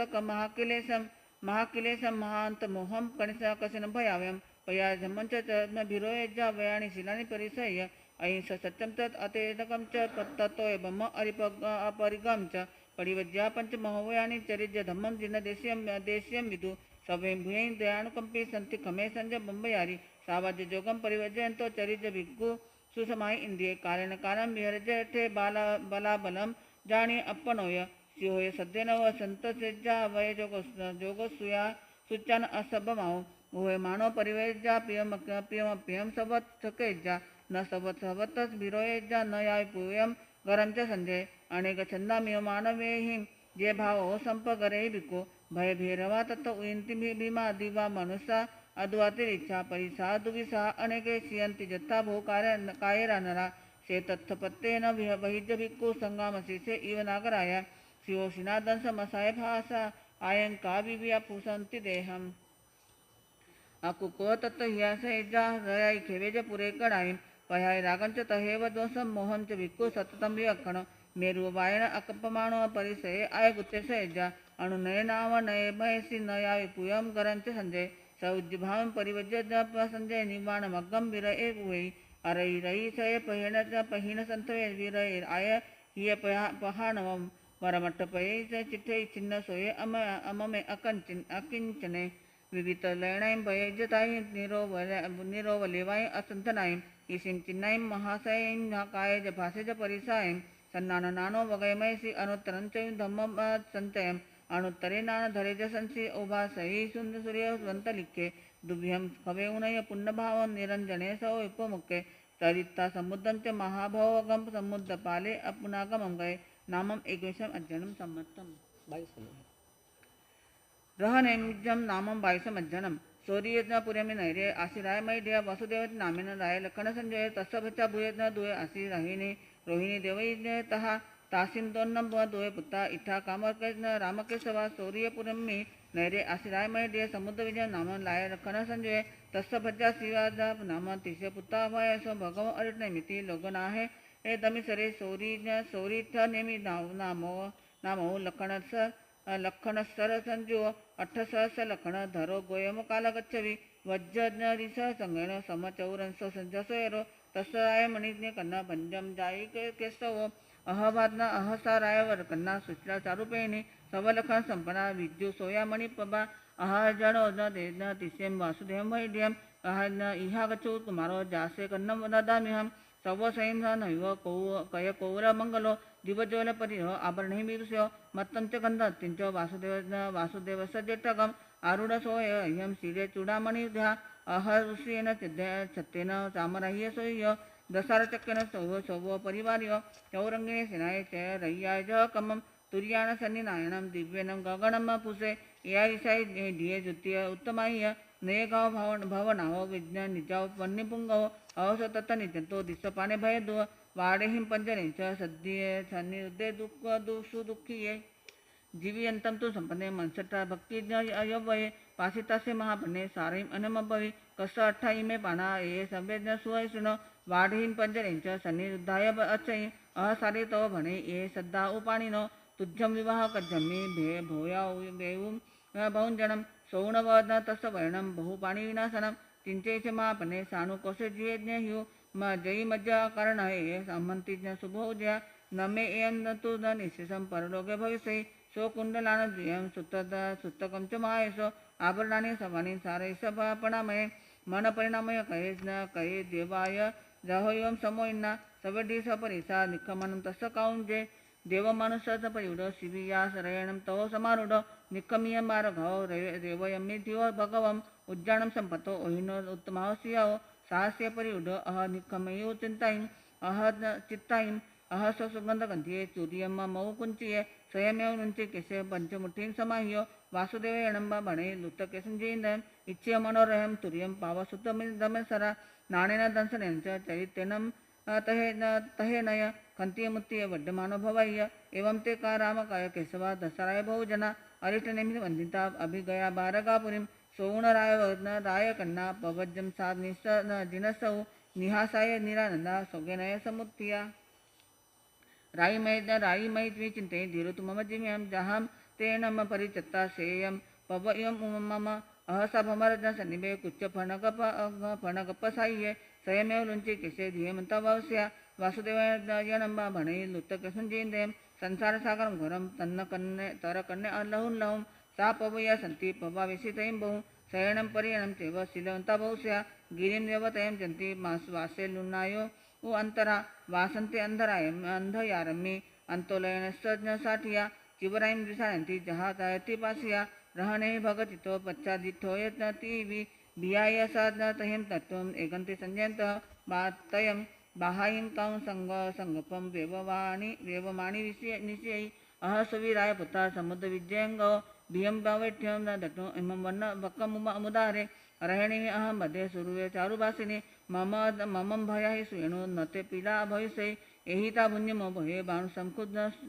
महाकिलेशम महांत मोहम कणिस कसिन भयाव्यम पया जमंच न भिरोय जा वयानि शिलानि परिसह्य अहिंस सत्यम तत् अतेदकम च तत्तो एवं अपरिगम च परिवज्या पंच महोवयानि चरिज्य धम्मं जिन देश्यम विदु सवे भूयं दयानुकंपी संति खमे संजय बंबयारी सावाज्य जोगम परिवज्यंतो चरिज्य भिक्खु सुसमाय इंद्रिय कालेन कालम विहरजय थे बलाबलम जानी अपनोय सिहोय सद्यन व संत सेज्जा वय जोगोसुया सुचान असभमाओ वह मानो परिवेज्जा पियम सबत सकेज्जा न सबत भिरोयज्जा न याय पुयम गरम च संजय अनेक छंदा मिय मानवे ही जे भाव संपगरे भिक्को भय भैरवा तत्व उयंती भीमा दिवा मनुष्या अद्वातिरिच्छा परिसा दुविसा अनेके सियंति जत्था भो कायरा नरा से तत्थपत्ते न बहिज्य भिक्को संगामसी से इव नागराया शिवोशिना दंस मसाय भाषा आयं का विव्या पुसंति देहम अकुको तत्व हियास इज्जा रयाई खेवेज पुरे कड़ाई पहाय रागंच तहेव दोषम मोहम च भिक्को सततम विअक्षण मेरु वायन अकपमाणो परिसये आय गुच्चे सज्जा अणुनय नाम नये महेशि न यावे पुयम गरंच संजय सौज्भाव परिवज्य संजय निर्वाण मग्गम विरये हुई अरई रई सय पहिन संतवे विरय आय हिय पहाणवम वरमट्ट पये चिठे छिन्न सोये अममे अकिंचने विवित लयणाय भयजताय निरोवलेवाय असंतनाय ईशिं चिन्नाय महाशय काय भाषेज परिसाय सन्नान नानो वगयमयसी अनुत्तरं च धम्म संचयम् अनुत्तरे नान धरेज संसि उभासहि सुंद सूर्य स्वंतलिखे दुभ्यं खवे उनय पुण्यभाव निरंजने सौ उपमुखे चरिता समुद्रं च महाभवगम समुद्र पाले अपुनागमं गए नामम एकविशम अध्ययनम सम्मतम 22 रहनेमिजम नामम 22 अध्ययनम सूर्यपुरमी नैरे आशिराय मैड्य वसुदेव नामेन राय लखन संजय तस्सभचा भूयन दुए आशी रहिनी रोहिणी देवै तहा तासिम दोन्नम दुए पुत्ता इठा कामकृष्ण रामकेशवा सूर्यपुरमी नैरे आशिराय मैड्य समुद्र विजय नाम लाय लखन संजय तस्सभजा शिवाजा नाम तिष्य पुत्ता भय सो भगव अरिटमिति लोगनाहे ए दमिसरे सोरीठ नेमि नामो लखन सर संजो 8 सहस लखन धरो गोयम काल गच्छवि वज्ररिस संगण समचौरंस संजसोयरो तस्राय मणिज्ञ कन्ना भंजम जाई केशव अहवादना अहसारायवर कन्ना सुचला चारुपेणी सवलखन संपना विद्यु सोया मणिपबा अह जनो न देन तिष्यम वासुदेव वैद्यम अह न इहा गच्छो कुमारो जासे कन्नम ददामिहम सव सैम नैव कय कौरमङ्गलो दिवज्वलपरिहो आभरणैः विभूषयो मत्तं च गन्धत्तिं च वासुदेवस्य जेठकम् आरूढसोय ह्यं शिरे चूडामणियुधा अहर्षेण छत्तेन चामराह्यसोह्य दशारचक्रेण सौव परिवार्य चौरङ्गेण सेनाय च रय्याय च कमं तुर्याण सन्निनायनं दिव्यनं गगनं पुषे यायिषाय धिये द्वितीय उत्तमाह्य नयगाव भवनाव विज्ञान निजाव वन्यपुंगव अवस तत्त निजंतो दिसपाने भयदु वाडेहिं पंजरेंच सद्ये सन्निरुद्धे दुःखु दुःखीये जीवियन्तं तु संपन्ने मनसट्टा भक्ति अयवये पासितासे महापन्ने सारहिं अनमभवि कस अट्ठा इमे पाना ये संवेदन सुहैसुनो वाडेहिं पंजरेंच सन्निरुद्धाय अचयि अहसारे तव भने ये सद्दा उपाणिनो तुज्जं विवाह कज्जम्मि भोया वेवुं बहुञ्जनं सौणवद तस्य वर्णं बहुपाणिविनाशनं चिंचेच महापने सानुकोशे जीयज्ञ जयी मज्जा कारण है सम्मति सुभोज्या न मे एयं न तु न निःशेषं परलोके भविष्ये सो कुण्डलान द्वयं सुत्तकं च मायसो आभरणानि सवानि सारैषपणामये मनपरिणामय कहे न कहे देवाय जहोयं समोयिन्ना सवेडी सपरिसा निखमनं तस्य काउंजे देवमानुषाच परिवृढ शिवियासरयणं तव समारूढ निकमीय मार्गव रेवयम्मे दिव भगवम् उज्जानं सम्पतो ओहिनो उत्तमावसियाव साहस्य परिवृढ अह निकमयो चिन्तायिं अह चित्तायिं अह सुगन्धगन्धिये चूर्यं मौ कुञ्चिये स्वयमेव नुञ्चे केशे पञ्चमुठीं समाह्य वासुदेवेणं बणे लुत्तकेशं जयेन्द्रम् इच्छ्य मनोरहं तुर्यं पावसुतमिदमसरा नाणेन दंशनेन च चैत्यनं तहेनय खन्तियमुत्तीय वड्डमानो भवय्य एवं ते का रामकाय केशवा दशराय बहुजना अरिष्टनेमि वन्दिता अभिगया बारगापुरीं सौणराय राय कन्ना पवज्जं सा जिनसौ निहासाय निरानंदा सौगेनय समुत्थिया रायिमय चिंते धीरुतु मम जिम्यं जहां तेन मम परिचत्ता सेयं पवयं मम अहसभमरज सन्निभे कुच्च फणगपसाह्ये स्वयमेव लुञ्चे केशे धियमन्तवस्या वासुदेवायनम्बा भणे लुत्तकसञ्जेन्द्रयं संसारसागरं घोरं तरकन्ने लहुं सा पवया सन्ति पवावेशितयं बहु शयनं पर्यणं चैव शीलवन्ता बहुस्या गिरिं देवतयं जन्ति वासे लुन्नायो अंतरा वासन्ते अंधयारम्ये अन्तोलयनस्य साठिया चिवरायं विसारन्ति जहातायति पासिया रहने भगतितो पश्चादिठो यत्नति बियाय साधनतयं तत्त्वम् एकन्ते संजयन्तः तयं बाहायं कां संगपं वेवमाणि निश्चयै अह सुवीराय पुत्र समुद्र विजयंगो भियं बावैठ्यं न दत्तो इमं वन्न बक्कमुदारे रहणे अहं मध्ये सुरुवे चारुभासिनी ममं भया हि सुयणो न ते पीडा भविष्ये एहिता भुञ्जमो भये बाणुसं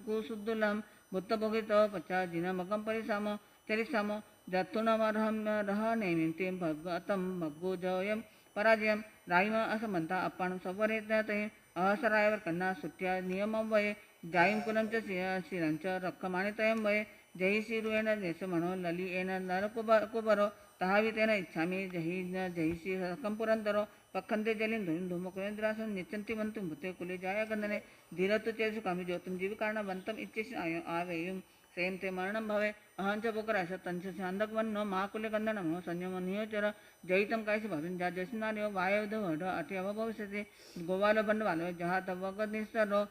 कुसुद्दुलं भूतभोगितो पश्चा जिनमकं चरिष्यामो जत्तुनमर्हं रहनेमिं भगतं भग्गुजयं पराजयं रायिम असमन्ता अप्पाणु सवरेतते अहसरायवर कन्ना सुट्या नियमं वये जायं कुलं च शिरं च रक्षमाणितयं वये जहि शिरुवेण देशमणो ललियेन नरकुबरो तहावितेन इच्छामि जहिषि सकं पुरन्दरो पखन्ते जलिं धूमकुलेन्द्रासं निचन्ति वन्तुं भूते कुले जाय गन्धने धीरतु चेषु कामि ज्योतिं जीविकार्णवन्तम् इच्छेषि आवेयुं सेम ते मरणं भवे अहंच पोकराश तंच शांदकवन्नो महाकुले गन्धनमो संयमो नियोचर जयितं कायसि भविं जयसिनार्यो वायुधवढ अठ्यव भविष्यति गोवालो बण्डवालो जहा तवगनिस्तरो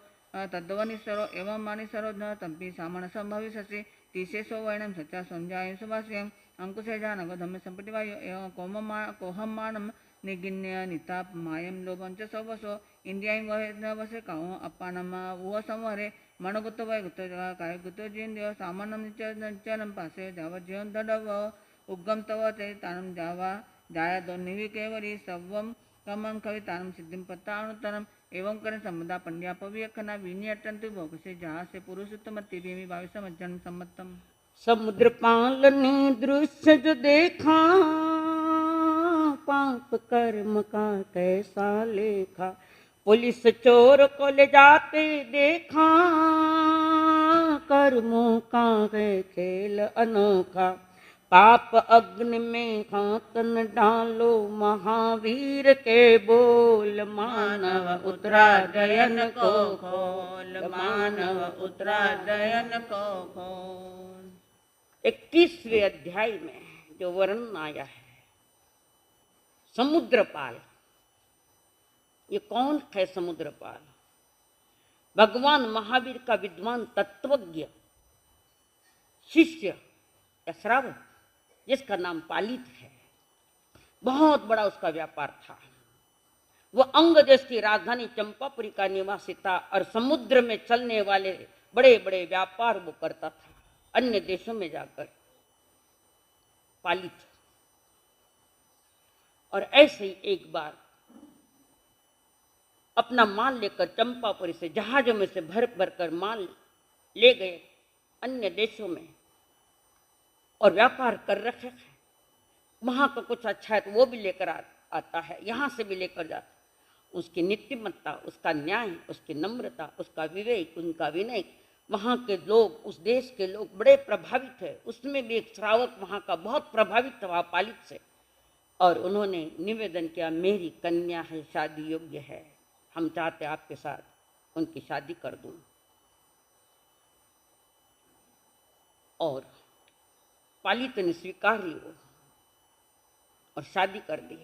तद्वनिस्तरो एवं मानिसरो न तंपि सामनसं भविष्यसि तीशेषो वैणं सचा संजायं सुभाष्यं अंकुशे जानव धम्मे संपटिवायो एवं कोहम्मानं निगिन्य निताप मायं लोभं च सवसो इंद्रियां वसे काओ अप्पानं उह संवरे मणगुत्त वैगुत्त काय गुत्त जिंद्यो सामानं निचनं पासे जावज्यों दडव उग्गम तव ते तानं जावा जाया दोन्निवि केवरी सवं कमं कवितानं सिद्धिं पत्तानुत्तरम् एवं करें संबंधा पंड्या पवियखना विनी अटंतु भोगसे जहाँ से पुरुषोत्तमति भीमी 22 जन्म सम्मतम समुद्र पालनी दृश्य जो देखा पाप कर्म का कैसा लेखा पुलिस चोर को ले जाते देखा कर्मों का है खेल अनोखा पाप अग्नि में हाथन डालो महावीर के बोल मानव उतरा जयन को खोल मानव उतरा जयन को खोल 21वें अध्याय में जो वर्णन आया है समुद्रपाल ये कौन है समुद्रपाल? भगवान महावीर का विद्वान तत्वज्ञ शिष्य या श्रावक, जिसका नाम पालित है। बहुत बड़ा उसका व्यापार था। वो अंग देश की राजधानी चंपापुरी का निवासी था और समुद्र में चलने वाले बड़े बड़े व्यापार वो करता था, अन्य देशों में जाकर। पालित। और ऐसे ही एक बार अपना माल लेकर चंपापुरी से जहाजों में से भर भर कर माल ले गए अन्य देशों में और व्यापार कर रखे हैं। वहां का कुछ अच्छा है तो वो भी लेकर आता है, यहां से भी लेकर जाता। उसकी नीतिमत्ता, उसका न्याय, उसकी नम्रता, उसका विवेक, उनका विनय, वहां के लोग, उस देश के लोग बड़े प्रभावित है। उसमें भी एक श्रावक वहां का बहुत प्रभावित था पालित से, और उन्होंने निवेदन किया, मेरी कन्या है, शादी योग्य है, हम चाहते आपके साथ उनकी शादी कर दूं। और पालित ने स्वीकार लिया और शादी कर दी।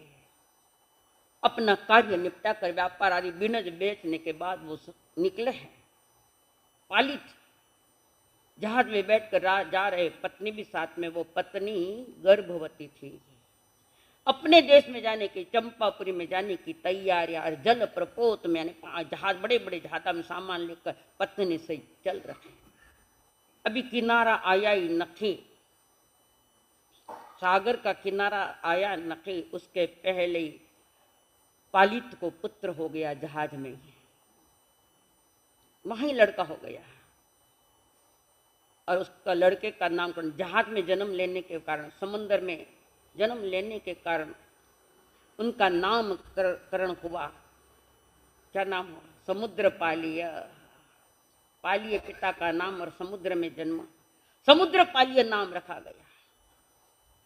अपना कार्य निपटा कर व्यापार आदि बिनज बेचने के बाद वो निकले हैं। पालित जहाज में बैठकर जा रहे, पत्नी भी साथ में। वो पत्नी गर्भवती थी। अपने देश में जाने की, चंपापुरी में जाने की तैयारियां, और जल प्रपोत में यानी जहाज, बड़े बड़े जहाज में सामान लेकर पत्नी से चल रहे। अभी किनारा आया ही नखी, सागर का किनारा आया नखी, उसके पहले ही पालित को पुत्र हो गया जहाज में ही, वहीं लड़का हो गया। और उसका लड़के का नामकरण जहाज में जन्म लेने के कारण, समुद्र में जन्म लेने के कारण उनका नामकरण हुआ। क्या नाम हुआ? समुद्र पालिय। पालिय पिता का नाम और समुद्र में जन्मा, समुद्र पालिय नाम रखा गया।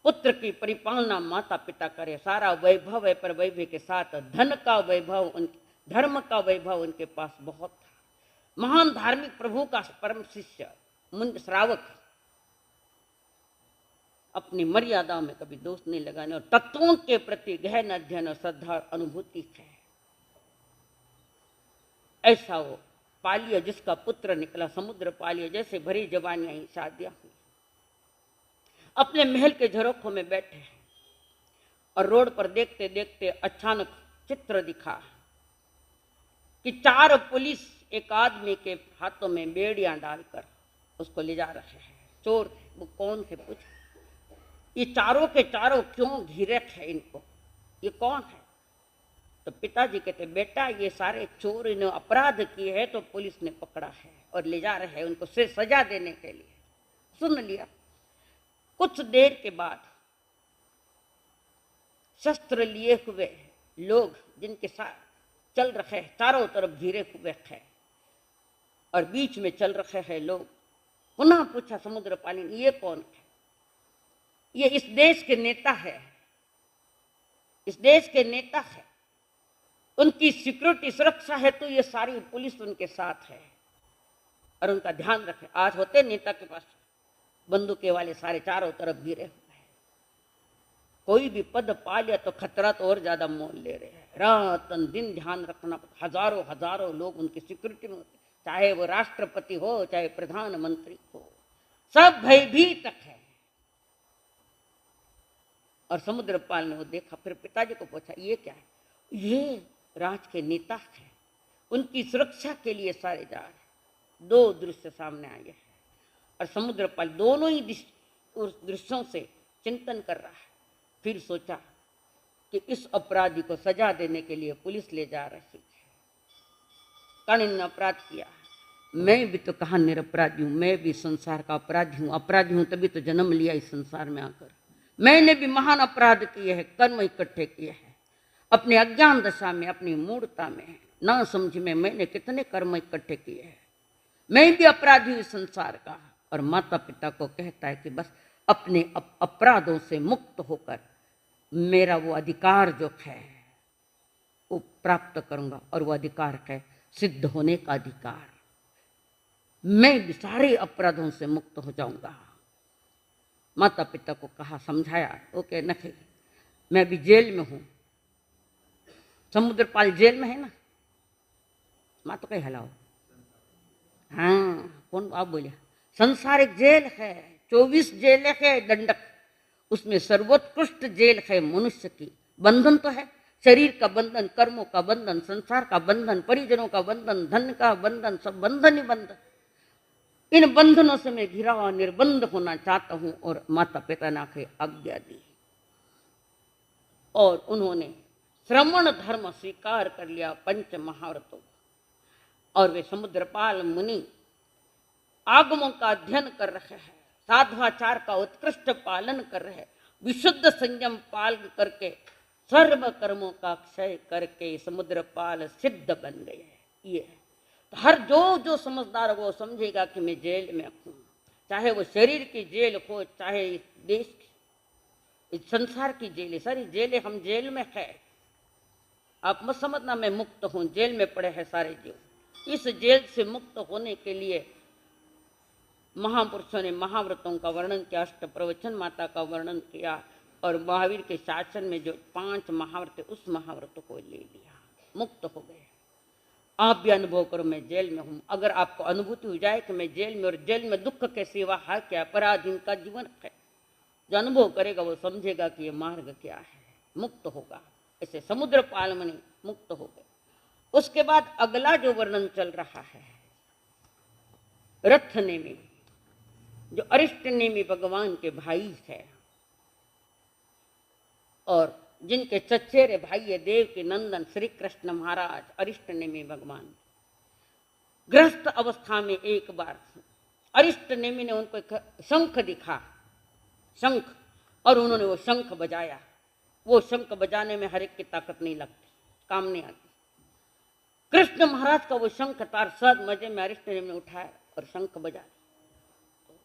पुत्र की परिपालना माता पिता करे, सारा वैभव है, पर वैभव के साथ धन का वैभव, धर्म का वैभव उनके पास बहुत था। महान धार्मिक प्रभु का परम शिष्य श्रावक, अपनी मर्यादाओं में कभी दोष नहीं लगाने और तत्वों के प्रति गहन अध्ययन और श्रद्धा और अनुभूति है। ऐसा वो पालिय, जिसका पुत्र निकला समुद्र पालिय, जैसे भरी जवानियां ही शादियां हुई। अपने महल के झरोखों में बैठे और रोड पर देखते देखते अचानक चित्र दिखा कि 4 पुलिस एक आदमी के हाथों में बेड़ियां डालकर उसको ले जा रहे हैं। चोर। वो कौन से पूछ, ये चारों के चारों क्यों घिरे है इनको, ये कौन है? तो पिताजी कहते, बेटा ये सारे चोर इन्होंने अपराध किए हैं तो पुलिस ने पकड़ा है और ले जा रहे हैं उनको से सजा देने के लिए। सुन लिया। कुछ देर के बाद शस्त्र लिए हुए लोग जिनके साथ चल रहे हैं, चारों तरफ घिरे हुए हैं और बीच में चल रहे हैं लोग। पुनः पूछा समुद्रपाली ने, ये कौन है? ये इस देश के नेता है, इस देश के नेता है, उनकी सिक्योरिटी सुरक्षा है, तो ये सारी पुलिस उनके साथ है और उनका ध्यान रखें। आज होते नेता के पास बंदूकें वाले सारे चारों तरफ गिरे हुए हैं। कोई भी पद पा लिया तो खतरा तो और ज्यादा मोल ले रहे हैं। रात दिन ध्यान रखना, हजारों हजारों लोग उनकी सिक्योरिटी में होते, चाहे वो राष्ट्रपति हो चाहे प्रधानमंत्री हो, सब भयभीत है। और समुद्रपाल ने वो देखा, फिर पिताजी को पूछा, ये क्या है? ये राज के नेता है, उनकी सुरक्षा के लिए सारे जा रहे। 2 दृश्य सामने आए हैं और समुद्रपाल दोनों ही उस दृश्यों से चिंतन कर रहा है। फिर सोचा कि इस अपराधी को सजा देने के लिए पुलिस ले जा रही है, कारण ने अपराध किया। मैं भी तो कहाँ निरपराधी हूँ, मैं भी संसार का अपराधी हूँ। अपराधी हूँ तभी तो जन्म लिया इस संसार में आकर। मैंने भी महान अपराध किए हैं, कर्म इकट्ठे किए हैं अपने अज्ञान दशा में, अपनी मूर्खता में, ना समझ में मैंने कितने कर्म इकट्ठे किए हैं। मैं भी अपराधी हूँ संसार का। और माता पिता को कहता है कि बस अपने अपराधों से मुक्त होकर मेरा वो अधिकार जो है वो प्राप्त करूंगा, और वो अधिकार है सिद्ध होने का अधिकार। मैं भी सारे अपराधों से मुक्त हो जाऊंगा। माता पिता को कहा, समझाया, ओके नहीं, मैं भी जेल में हूं, समुद्र पाल जेल में है ना, माँ तो कहीं हलाओ, हाँ कौन आप बोले, संसार एक जेल है, 24 जेल है दंडक, उसमें सर्वोत्कृष्ट जेल है मनुष्य की। बंधन तो है, शरीर का बंधन, कर्मों का बंधन, संसार का बंधन, परिजनों का बंधन, धन का बंधन, सब बंधन ही बंधन। इन बंधनों से मैं घिरा हुआ निर्बंध होना चाहता हूं, और माता पिता ने आके आज्ञा दी और उन्होंने श्रवण धर्म स्वीकार कर लिया पंच महाव्रतों, और वे समुद्रपाल मुनि आगमों का अध्ययन कर रहे हैं, साध्वाचार का उत्कृष्ट पालन कर रहे हैं, विशुद्ध संयम पालन करके सर्व कर्मों का क्षय करके समुद्रपाल सिद्ध बन गए हैं। ये है तो हर जो समझदार वो समझेगा कि मैं जेल में हूँ, चाहे वो शरीर की जेल हो, चाहे इस देश की, इस संसार की जेल है, सारी जेलें हम जेल में है। आप मत समझना मैं मुक्त हूँ, जेल में पड़े हैं सारे जीव। इस जेल से मुक्त होने के लिए महापुरुषों ने महाव्रतों का वर्णन किया, अष्ट प्रवचन माता का वर्णन किया, और महावीर के शासन में जो 5 महाव्रत उस महाव्रत को ले लिया, मुक्त हो गए। आप भी अनुभव करो मैं जेल में हूँ। अगर आपको अनुभूति हो जाए कि मैं जेल में, और जेल में दुख के सिवा है क्या, पराधीन का जीवन है, जो अनुभव करेगा वो समझेगा कि ये मार्ग क्या है, मुक्त होगा। ऐसे समुद्र पाल मुनि मुक्त हो गए। उसके बाद अगला जो वर्णन चल रहा है, रथ नेमी, जो अरिष्ट नेमी भगवान के भाई है और जिनके चचेरे भाई है देव के नंदन श्री कृष्ण महाराज अरिष्ट नेमी भगवान। गृहस्थ अवस्था में एक बार अरिष्ट नेमी ने उनको एक शंख दिखा, शंख, और उन्होंने वो शंख बजाया। वो शंख बजाने में हर एक की ताकत नहीं लगती, काम नहीं आती। कृष्ण महाराज का वो शंख तार सहज मजे में अरिष्ट नेमी ने उठाया और शंख बजाया।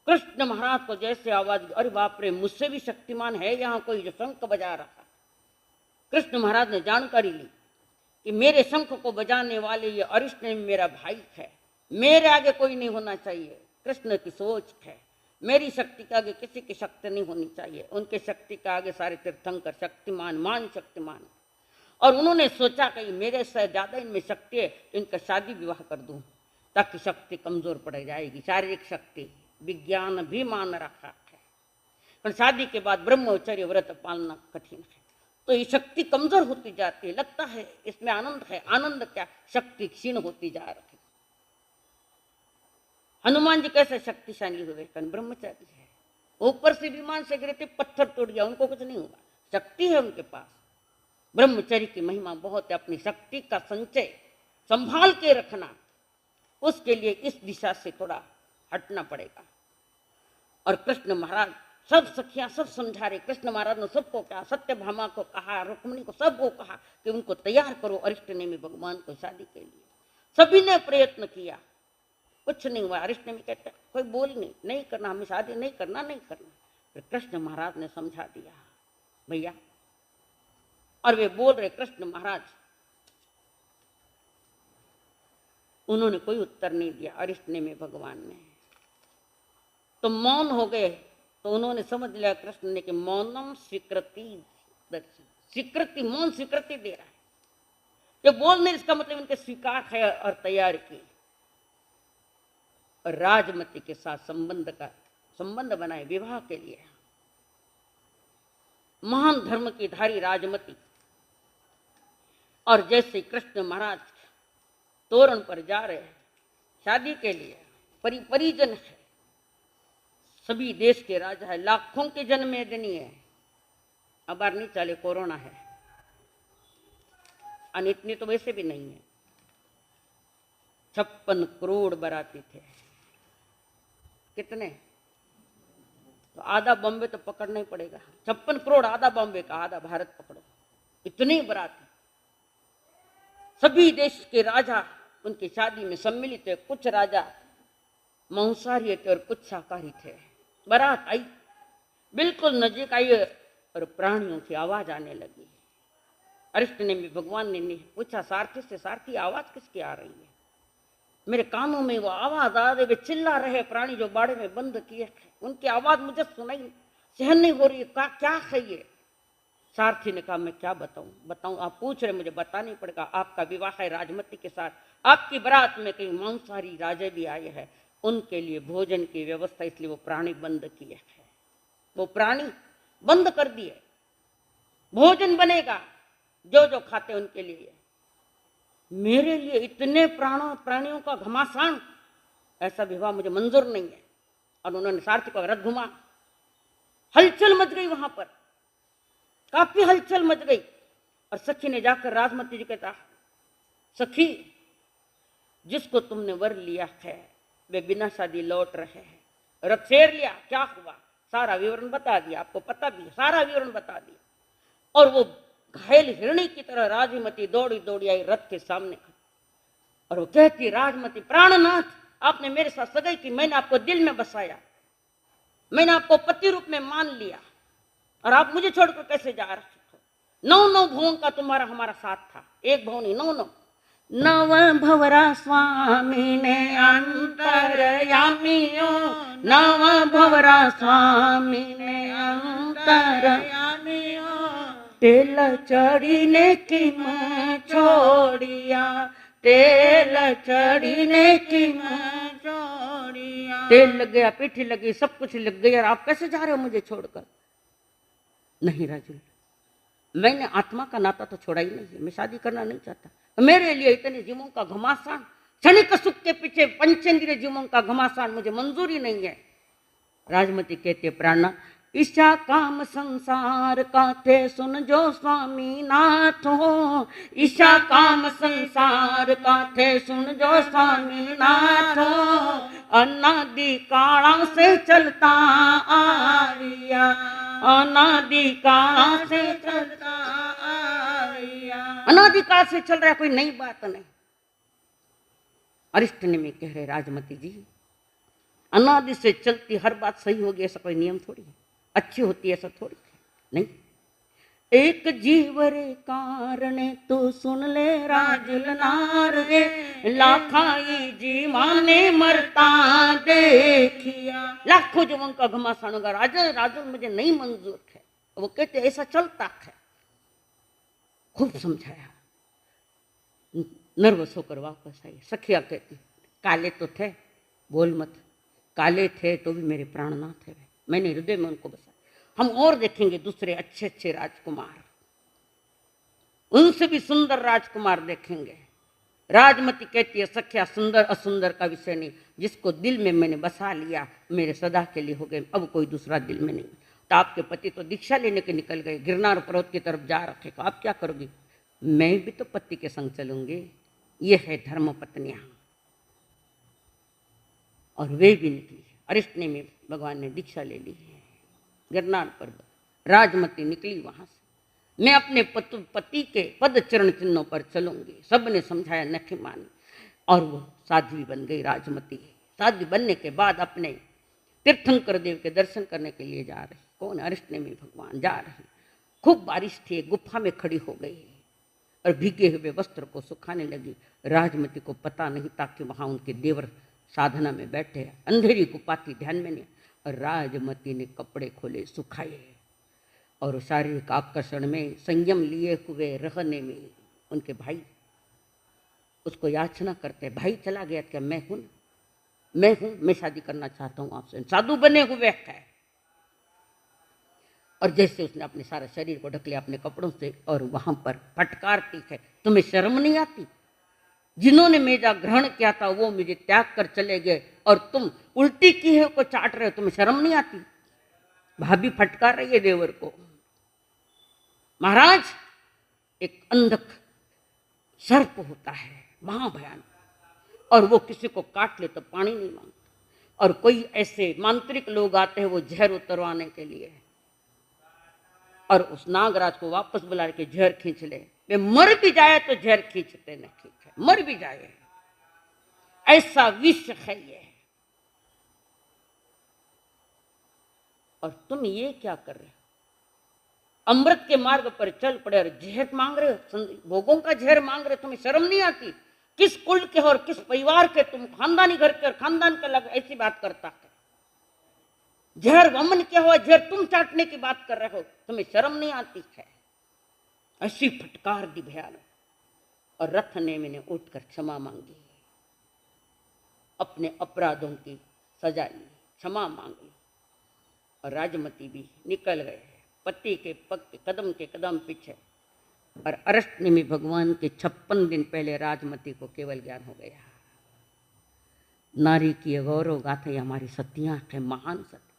कृष्ण महाराज को जैसे आवाज, अरे बाप रे, मुझसे भी शक्तिमान है यहाँ कोई जो शंख बजा रहा। कृष्ण महाराज ने जानकारी ली कि मेरे शंख को बजाने वाले ये अरिष्ट नेमी मेरा भाई है, मेरे आगे कोई नहीं होना चाहिए। कृष्ण की सोच है, मेरी शक्ति के आगे किसी की शक्ति नहीं होनी चाहिए। उनके शक्ति के आगे सारे तीर्थंकर शक्तिमान, मान शक्तिमान। और उन्होंने सोचा कि मेरे से ज्यादा इनमें शक्ति है, तो इनका शादी विवाह कर दूं ताकि शक्ति कमजोर पड़ जाएगी, शारीरिक शक्ति। विज्ञान भी मान रखा है, पर शादी के बाद ब्रह्मचर्य व्रत पालना कठिन है, तो ये शक्ति कमजोर होती जाती है। लगता है इसमें आनंद है, आनंद क्या, शक्ति क्षीण होती जा रही। हनुमान जी कैसे शक्तिशाली हुए, कन ब्रह्मचारी है, ऊपर से विमान से गिरे थे, पत्थर तोड़ गया, उनको कुछ नहीं हुआ, शक्ति है उनके पास। ब्रह्मचर्य की महिमा बहुत है, अपनी शक्ति का संचय संभाल के रखना, उसके लिए इस दिशा से थोड़ा हटना पड़ेगा। और कृष्ण महाराज सब सखियां सब समझा रहे। कृष्ण महाराज ने सबको कहा, सत्यभामा को कहा, रुक्मिणी को, सबको कहा कि उनको तैयार करो अरिष्ट नेमी भगवान को शादी के लिए। सभी ने प्रयत्न किया, कुछ नहीं हुआ। अरिष्ट नेमी कहते कोई बोल नहीं करना, हमें शादी नहीं करना। फिर कृष्ण महाराज ने समझा दिया भैया, और वे बोल रहे कृष्ण महाराज, उन्होंने कोई उत्तर नहीं दिया अरिष्ट नेमी भगवान ने, तो मौन हो गए। तो उन्होंने समझ लिया कृष्ण ने कि मौनम स्वीकृति दर्शन, स्वीकृति, मौन स्वीकृति दे रहा है। जो बोलने इसका मतलब इनके स्वीकार है और तैयार की। और राजमती के साथ संबंध बनाए विवाह के लिए। महान धर्म की धारी राजमती, और जैसे कृष्ण महाराज तोरण पर जा रहे हैं शादी के लिए, परिजन है, सभी देश के राजा है, लाखों के जनमेदिनी है। अब बार नहीं चले, कोरोना है, और इतनी तो वैसे भी नहीं है। 56 करोड़ बाराती थे। कितने? तो आधा बॉम्बे तो पकड़ना ही पड़ेगा। 56 करोड़, आधा बॉम्बे का, आधा भारत पकड़ो, इतनी बाराती। सभी देश के राजा उनकी शादी में सम्मिलित थे। कुछ राजा मांसाहारी थे और कुछ शाकाहारी थे। बारात आई, बिल्कुल नजीक आई, और प्राणियों की आवाज आने लगी। अरिष्ट नेमी भगवान ने पूछा सारथी से, सारथी आवाज किसकी आ रही है? मेरे कानों में वो आवाज आ रही, वे चिल्ला रहे प्राणी जो बाड़े में बंद किए थे, उनकी आवाज मुझे सुनाई, सहन नहीं हो रही, क्या है ये? सारथी ने कहा मैं क्या बताऊं, आप पूछ रहे मुझे बताना ही पड़ेगा। आपका विवाह है राजमती के साथ, आपकी बारात में कई मांसाहारी राजे भी आए हैं, उनके लिए भोजन की व्यवस्था, इसलिए वो प्राणी बंद किए है, वो प्राणी बंद कर दिए। भोजन बनेगा, जो जो खाते उनके लिए। मेरे लिए इतने प्राणियों का घमासान, ऐसा विवाह मुझे मंजूर नहीं है। और उन्होंने सारथी को रथ घुमा, हलचल मच गई वहां पर, काफी हलचल मच गई। और सखी ने जाकर राजमती जी कहता, सखी जिसको तुमने वर लिया है वे बिना शादी लौट रहे हैं, रथ फेर लिया, क्या हुआ सारा विवरण बता दिया, आपको पता भी सारा विवरण बता दिया। और वो घायल हिरणी की तरह राजमती दौड़ी दौड़ी आई रथ के सामने, और वो कहती, राजमती प्राणनाथ, आपने मेरे साथ सगाई की, मैंने आपको दिल में बसाया, मैंने आपको पति रूप में मान लिया, और आप मुझे छोड़कर कैसे जा रहे हो? 9 भुवन का तुम्हारा हमारा साथ था, एक भुवन ही 9। नव भवरा स्वामी ने अंतरयामियो, नव भवरा स्वामी ने अंतरयामियो, तेल चढ़ीने की मैं छोड़िया, तेल चढ़ीने की मैं छोड़िया। तेल लग गया, पीठी लग गई, सब कुछ लग गया, और आप कैसे जा रहे हो मुझे छोड़कर? नहीं राजू, मैंने आत्मा का नाता तो छोड़ा ही नहीं है, मैं शादी करना नहीं चाहता। मेरे लिए इतने जीवों का घमासान, क्षणिक सुख के पीछे पंचेंद्रिय जीवों का घमासान मुझे मंजूरी नहीं है। राजमती कहती है, प्राणनाथ, ईशा काम संसार का थे सुन जो स्वामी नाथ हो, ईशा काम संसार का थे सुन जो स्वामी नाथ हो, अनादि काला से चलता आ रिया, अनादि काल से चलता आ रिया, अनादि काल से चल रहा है, कोई नई बात नहीं। अरिष्ट ने में कह रहे, राजमती जी अनादि से चलती हर बात सही होगी ऐसा कोई नियम थोड़ी है, अच्छी होती है ऐसा थोड़ी है, नहीं। एक जीवरे कारण तू सुन ले राजलनार रे, लाखाई जीवाने मरता देखिया। लाखों जीवन का घमासान होगा, राजन मुझे नहीं मंजूर है। वो कहते ऐसा चलता है। खूब समझाया, नर्वस होकर वापस आई। सखिया कहती, काले तो थे, बोल मत, काले थे तो भी मेरे प्राणनाथ है, मैंने हृदय में उनको बसाया। हम और देखेंगे दूसरे अच्छे अच्छे राजकुमार, उनसे भी सुंदर राजकुमार देखेंगे। राजमती कहती है, सख्या सुंदर असुंदर का विषय नहीं, जिसको दिल में मैंने बसा लिया मेरे सदा के लिए हो गए, अब कोई दूसरा दिल में नहीं। तो आपके पति तो दीक्षा लेने के निकल गए, गिरनार पर्वत की तरफ जा रखे, तो आप क्या करोगी? मैं भी तो पति के संग चलूंगी, ये है धर्म पत्नियां। और वे भी निकली, अरिष्ट ने में भगवान ने दीक्षा ले ली है गिरनार पर्वत। राजमती निकली वहां से, मैं अपने पति के पद चरण चिन्हों पर चलूंगी। सब ने समझाया, नहीं मानी, और वो साध्वी बन गई राजमती। साध्वी बनने के बाद अपने तीर्थंकर देव के दर्शन करने के लिए जा रही। कौन? अरिष्ट ने में भगवान जा रही। खूब बारिश थी, गुफा में खड़ी हो गई और भीगे हुए वस्त्र को सुखाने लगी। राजमती को पता नहीं था कि वहां उनके देवर साधना में बैठे हैं। अंधेरी गुफा थी, ध्यान में नहीं। और राजमती ने कपड़े खोले, सुखाए, और शारीरिक आकर्षण में संयम लिए हुए रहने में उनके भाई उसको याचना करते, भाई चला गया क्या? मैं हूं, मैं शादी करना चाहता हूं आपसे, साधु बने हुए है। और जैसे उसने अपने सारे शरीर को ढक लिया अपने कपड़ों से, और वहां पर फटकारती है, तुम्हें शर्म नहीं आती? जिन्होंने मेरा ग्रहण किया था वो मुझे त्याग कर चले गए, और तुम उल्टी की है को चाट रहे हो, तुम्हें शर्म नहीं आती? भाभी फटकार रही है देवर को। महाराज, एक अंधक सर्प होता है महाभयानक, और वो किसी को काट ले तो पानी नहीं मांगता। और कोई ऐसे मांत्रिक लोग आते हैं वो जहर उतरवाने के लिए, और उस नागराज को वापस बुला के जहर खींच ले। वे मर भी जाए तो जहर खींचते नहीं, ठीक है, मर भी जाए, ऐसा विष है ये। और तुम ये क्या कर रहे हो? अमृत के मार्ग पर चल पड़े और जहर मांग रहे हो, भोगों का जहर मांग रहे हो, तुम्हें शर्म नहीं आती? किस कुल के हो और किस परिवार के तुम? खानदानी घर के और खानदान के लग ऐसी बात करता है। जहर वमन क्या हुआ, जहर तुम चाटने की बात कर रहे हो, तुम्हें शर्म नहीं आती है? ऐसी फटकार दी भयानक। और रथ ने मैंने उठकर क्षमा मांगी, अपने अपराधों की सजा ली, क्षमा मांग ली। और राजमती भी निकल गए पति के पग के कदम पीछे। और अरष्टनी में भगवान के 56 दिन पहले राजमती को केवल ज्ञान हो गया। नारी की गौरव गाथा ये हमारी सतियाँ है, महान सती।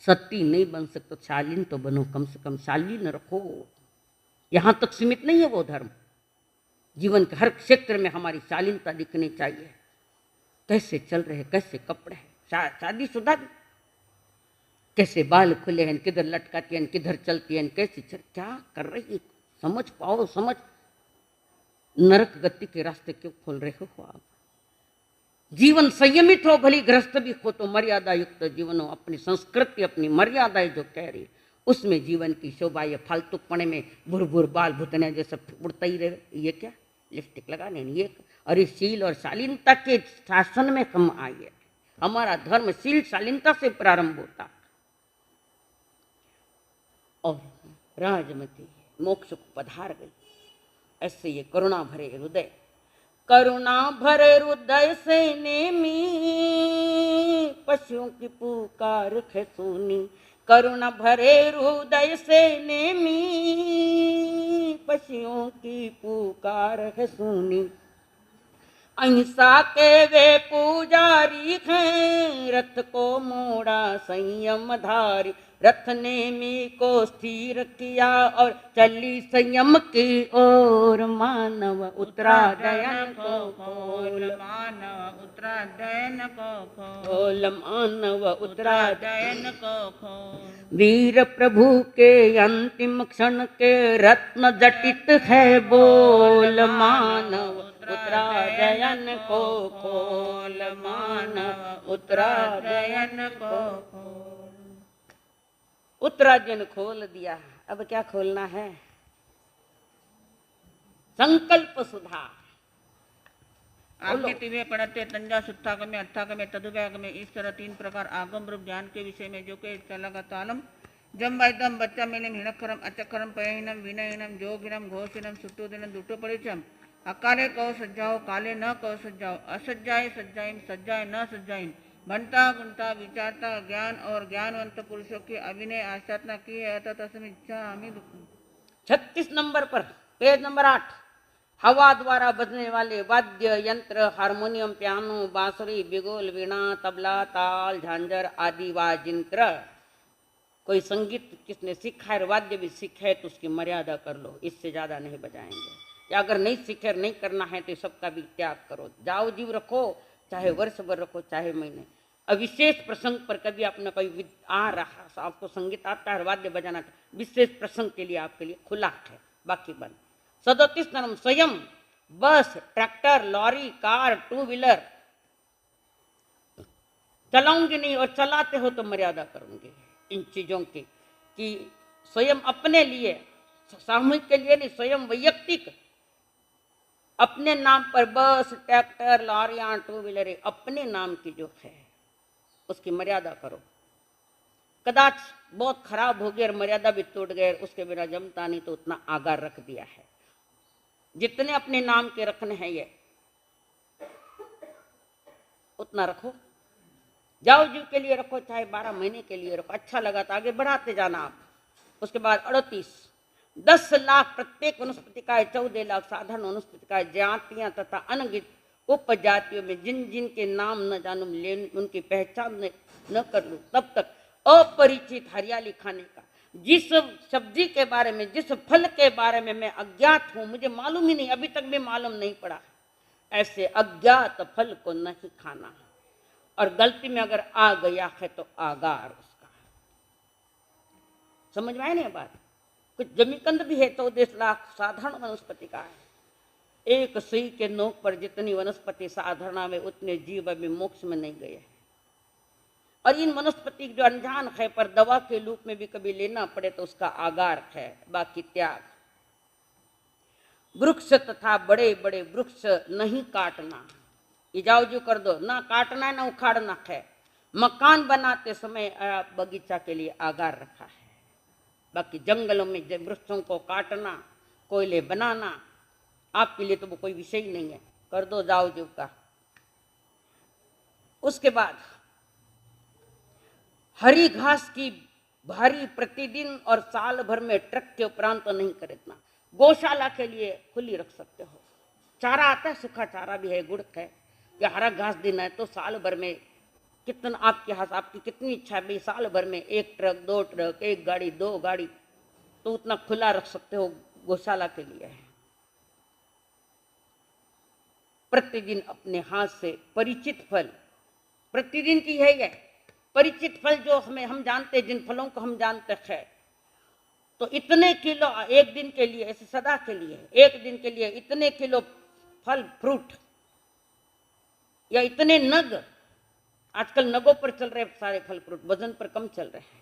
सती नहीं बन सकते तो शालीन तो बनो, कम से कम शालीन रखो। यहाँ तक सीमित नहीं है वो धर्म। जीवन के हर क्षेत्र में हमारी शालीनता दिखनी चाहिए। कैसे चल रहे, कैसे कपड़े हैं, शादीशुदा भी कैसे बाल खुले हैं, किधर लटकाती हैं, किधर चलती हैं, कैसे क्या कर रही है, समझ पाओ, समझ। नरक गति के रास्ते क्यों खोल रहे हो आप? जीवन संयमित हो, भली ग्रस्त भी हो तो मर्यादा युक्त जीवन हो। अपनी संस्कृति, अपनी मर्यादाएं जो कह रही उसमें जीवन की शोभा। ये फालतूपणे में भुर बाल भुतने जैसे उड़ता ही रहे, ये क्या लिपस्टिक लगा लेनी ये। और इस शील और शालीनता के शासन में हम आइए। हमारा धर्म शील शालीनता से प्रारंभ होता। और राजमती मोक्ष को पधार गई। ऐसे ये करुणा भरे हृदय, करुणा भरे हृदय से नेमी पशुओं की पुकार है सुनी। करुणा भरे हृदय से नेमी पशुओं की पुकार है सुनी। अहिंसा के वे पुजारी हैं, रथ को मोड़ा संयम धारी। रथ ने मी को स्थिर किया और चली संयम की ओर। मानव उतरा दयन को खोल, मानव उतरा दयन को खोल, मानव उतरा दयन को खोल। वीर प्रभु के अंतिम क्षण के रत्न जटित है बोल। मानव उतरा दयन को खोल, मानव उतरा दयन को खोल। उत्तराजन खोल दिया, अब क्या खोलना है? संकल्प सुधा। आगे तिवे पढ़ते तंजा सुत्थागमे अर्थागमे तदुव्यागमे, इस तरह 3 प्रकार आगम रूप ज्ञान के विषय में जो के चलगा तालम जम वैदम बच्चा मेलम हिणकरम अचकरम पयहिनम विनयनम जोगिनम घोषिनम सुट्टुदिनम दुट्टो परिचम। अकाले कहो सज्जाओ, काले न कहो सज्जाओ। असज्जाए सज्जाइम, सज्जाए न सज्जाइम। बनता गुणता विचारता ज्ञान और ज्ञानवंत पुरुषों की अभिनय आश्चर्य की है तस्म इच्छा हमें। 36 नंबर पर पेज नंबर 8। हवा द्वारा बजने वाले वाद्य यंत्र, हारमोनियम, पियानो, बांसुरी, बिगुल, वीणा, तबला, ताल, झांझर आदि वाद्ययंत्र। कोई संगीत किसने सीखा है, वाद्य भी सीखा है तो उसकी मर्यादा कर लो, इससे ज्यादा नहीं बजाएंगे। या अगर नहीं सीखे, नहीं करना है तो सबका भी त्याग करो। जाओ जीव रखो, चाहे वर्ष भर रखो, चाहे महीने। अब विशेष प्रसंग पर कभी आपने कोई आ रहा, आपको संगीत आता है, वाद्य बजाना, विशेष प्रसंग के लिए आपके लिए खुला है, बाकी बंद। 37 नंबर स्वयं बस, ट्रैक्टर, लॉरी, कार, 2 व्हीलर चलाऊंगी नहीं, और चलाते हो तो मर्यादा करूंगी इन चीजों की, कि स्वयं अपने लिए, सामूहिक के लिए नहीं, स्वयं वैयक्तिक अपने नाम पर बस, ट्रैक्टर, लॉरियां, 2 व्हीलर अपने नाम की जो है उसकी मर्यादा करो। कदाच बहुत खराब हो गया और मर्यादा भी टूट गए, उसके बिना जमता नहीं, तो उतना आगार रख दिया है। जितने अपने नाम के रखने हैं ये उतना रखो। जाओ जीव के लिए रखो, चाहे 12 महीने के लिए रखो, अच्छा लगा तो आगे बढ़ाते जाना आप। उसके बाद 38 10 लाख प्रत्येक वनस्पतिकाय, 14 लाख साधारण वनस्पतिकाय, जातियां तथा अनगित उपजातियों में जिन जिन के नाम न जानूं, उनकी पहचान न कर लूं, तब तक अपरिचित हरियाली खाने का। जिस सब्जी के बारे में, जिस फल के बारे में मैं अज्ञात हूं, मुझे मालूम ही नहीं, अभी तक भी मालूम नहीं पड़ा, ऐसे अज्ञात फल को नहीं खाना। और गलती में अगर आ गया है तो आगार उसका। समझ में आए ना बात? कुछ जमीकंद भी है, 14 लाख साधारण वनस्पति का है। एक सुई के नोक पर जितनी वनस्पति साधारण में, उतने जीव अभी मोक्ष में नहीं गए हैं। और इन वनस्पति जो अनजान है पर दवा के रूप में भी कभी लेना पड़े तो उसका आगार है, बाकी त्याग। वृक्ष तथा बड़े बड़े वृक्ष नहीं काटना, इजाओ जो कर दो, ना काटना है ना उखाड़ना है। मकान बनाते समय बगीचा के लिए आगार रखा है, बाकी जंगलों में वृक्षों को काटना, कोयले बनाना, आपके लिए तो वो कोई विषय ही नहीं है, कर दो जाओ जीव का। उसके बाद हरी घास की भारी प्रतिदिन और साल भर में ट्रक के उपरांत तो नहीं खरीदना। गौशाला के लिए खुली रख सकते हो। चारा आता है, सूखा चारा भी है, गुड़ है, या हरा घास देना है तो साल भर में कितना आपके हाथ, आपकी कितनी इच्छा है भाई साल भर में 1 ट्रक 2 ट्रक 1 गाड़ी 2 गाड़ी, तो उतना खुला रख सकते हो, गौशाला के लिए है। प्रतिदिन अपने हाथ से परिचित फल, प्रतिदिन की है यह परिचित फल जो हम जानते हैं, जिन फलों को हम जानते हैं, तो इतने किलो एक दिन के लिए, ऐसे सदा के लिए, एक दिन के लिए इतने किलो फल फ्रूट, या इतने नग, आजकल नगों पर चल रहे सारे फल फ्रूट, वजन पर कम चल रहे हैं।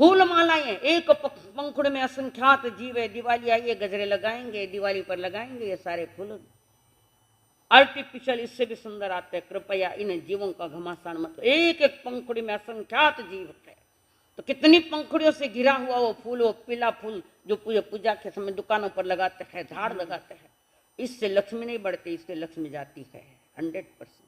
फूल मालाएं, एक पंखुड़ में असंख्यात जीव है, दिवाली आई है गजरे लगाएंगे, दिवाली पर लगाएंगे ये सारे फूल। आर्टिफिशियल इससे भी सुंदर आते हैं, कृपया इन जीवों का घमासान मत। एक एक पंखुड़ी में असंख्यात जीव है, तो कितनी पंखुड़ियों से घिरा हुआ वो फूल, वो पीला फूल जो पूजा के समय दुकानों पर लगाते हैं, झाड़ लगाते हैं, इससे लक्ष्मी नहीं बढ़ती, इससे लक्ष्मी जाती है 100%।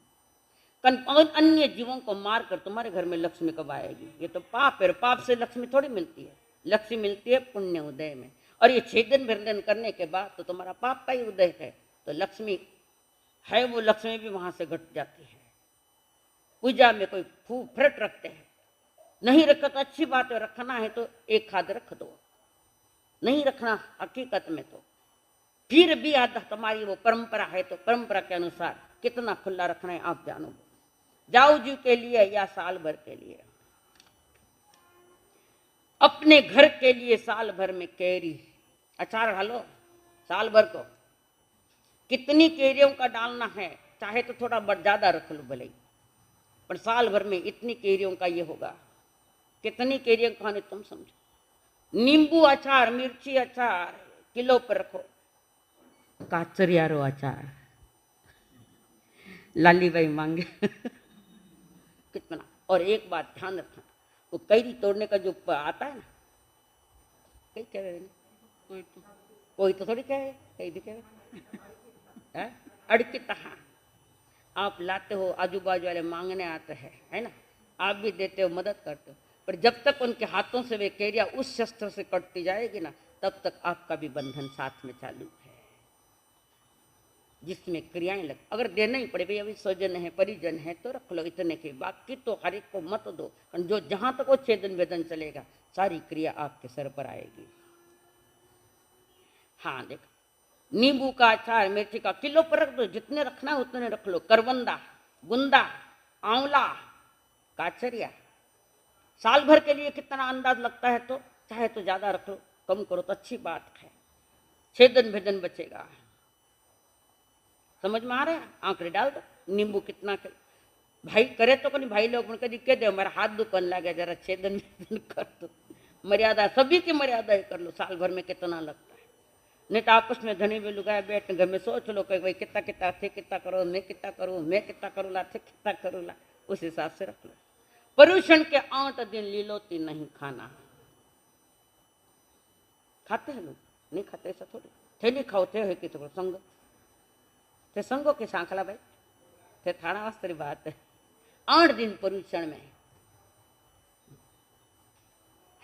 अन्य जीवों को मारकर तुम्हारे घर में लक्ष्मी कब आएगी? ये तो पाप है, पाप से लक्ष्मी थोड़ी मिलती है, लक्ष्मी मिलती है पुण्य उदय में। और ये छेदन भेदन करने के बाद तो तुम्हारा पाप का ही उदय है, तो लक्ष्मी है वो लक्ष्मी भी वहां से घट जाती है। पूजा में कोई फ्रट रखते हैं, नहीं रखा तो अच्छी बात है, रखना है तो एक खाद रख दो, नहीं रखना हकीकत में तो फिर भी तुम्हारी वो परंपरा है, तो परंपरा के अनुसार कितना खुला रखना है आप जानो, जाओ जी के लिए या साल भर के लिए। अपने घर के लिए साल भर में कैरी अचार डालो, साल भर को कितनी कैरियों का डालना है, चाहे तो थोड़ा ज्यादा रख लो भले, पर साल भर में इतनी कैरियों का ये होगा, कितनी कैरियों खाने तुम समझो। नींबू अचार, मिर्ची अचार किलो पर रखो, काचरियारो अचार लाली भाई मांगे कितना। और एक बात ध्यान रखना, वो कैरी तोड़ने का जो आता है ना, कई कह रहे कोई तो थोड़ी कहे, कई भी कहे अड़के तहा आप लाते हो, आजू बाजू वाले मांगने आते हैं, है ना, आप भी देते हो, मदद करते हो, पर जब तक उनके हाथों से वे कैरिया उस शस्त्र से कटती जाएगी ना, तब तक आपका भी बंधन साथ में चालू है, जिसमें क्रियाएं लग। अगर देना ही पड़े भाई, अभी स्वजन है परिजन है तो रख लो इतने के, बाकी तो हर एक को मत दो, जो जहां तक वो छेदन वेदन चलेगा सारी क्रिया आपके सर पर आएगी। हाँ देखो, नींबू का अचार, मिर्ची का किलो पर रख दो, जितने रखना है उतने रख लो। करवंदा, गुंदा, आंवला, काचरिया, साल भर के लिए कितना अंदाज लगता है, तो चाहे तो ज्यादा रख लो, कम करो तो अच्छी बात है, छेदन भेदन बचेगा। समझ में आ रहा है? आंकड़े डाल दो, नींबू कितना के भाई करे तो कहीं भाई लोग कभी कह दे हमारा हाथ दुकान लगे, जरा छेदन भेदन कर दो, मर्यादा सभी की मर्यादा ही कर लो, साल भर में कितना लगता है। नहीं तो आपस में धनी भी लुगाए बैठ घर में सोच लो कि भाई कितना कितना थे, कितना करो, मैं कितना करूँ, मैं कितना करूँला थे, कितना करूँला, उस हिसाब से रख लो। पर्यूषण के 8 दिन लीलोती नहीं खाना। खाते हैं लोग? नहीं खाते, ऐसा थोड़ी, थे नहीं खाओ थे कि तो संग थे, संगों के सांखला भाई थे, थाना वास्तरी बात है। 8 दिन पर्यूषण में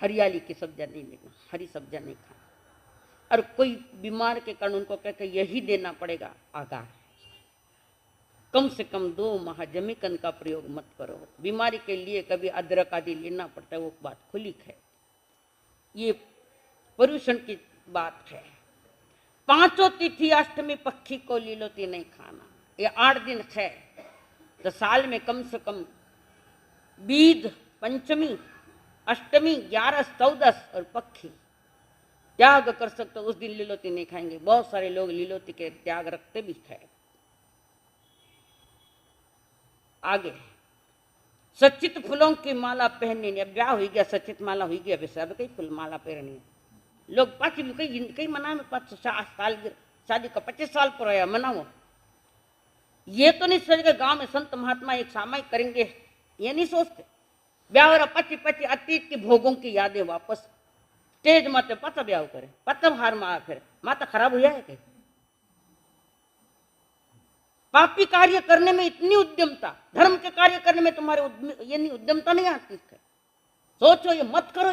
हरियाली की सब्जियां नहीं लेना, हरी सब्जियां नहीं खाना, और कोई बीमार के कारण उनको कहते यही देना पड़ेगा आगाह, कम से कम 2 माह जमीकन का प्रयोग मत करो। बीमारी के लिए कभी अदरक आदि लेना पड़ता है, वो बात खुली है, ये पर्यूषण की बात है। 5 तिथि अष्टमी पक्षी को लीलोती नहीं खाना, ये 8 दिन है, तो साल में कम से कम बीज, पंचमी, अष्टमी, 11, 14 और पक्षी त्याग कर सकते हो, उस दिन लीलोती नहीं खाएंगे। बहुत सारे लोग लीलोती के त्याग रखते भी है। आगे सचित फूलों की माला पहननी नहीं, अब ब्याह हो गया, सचित माला हो गया, वैसे अब कई फूल माला पहननी है। लोग पाँच कई मना में 5 साल शादी का 25 साल पर आया मनाओ, ये तो नहीं सोचेगा गांव में संत महात्मा एक सामायिक करेंगे, ये नहीं सोचते। ब्याह हो रहा 25 अतीत के भोगों की यादें वापस, स्टेज माते पाता ब्याह करे, पाता हार मार फिर माता खराब हुआ है कहीं? पापी कार्य करने में इतनी उद्यमता, धर्म के कार्य करने में तुम्हारे ये नहीं उद्यमता नहीं आती है। सोचो ये मत करो,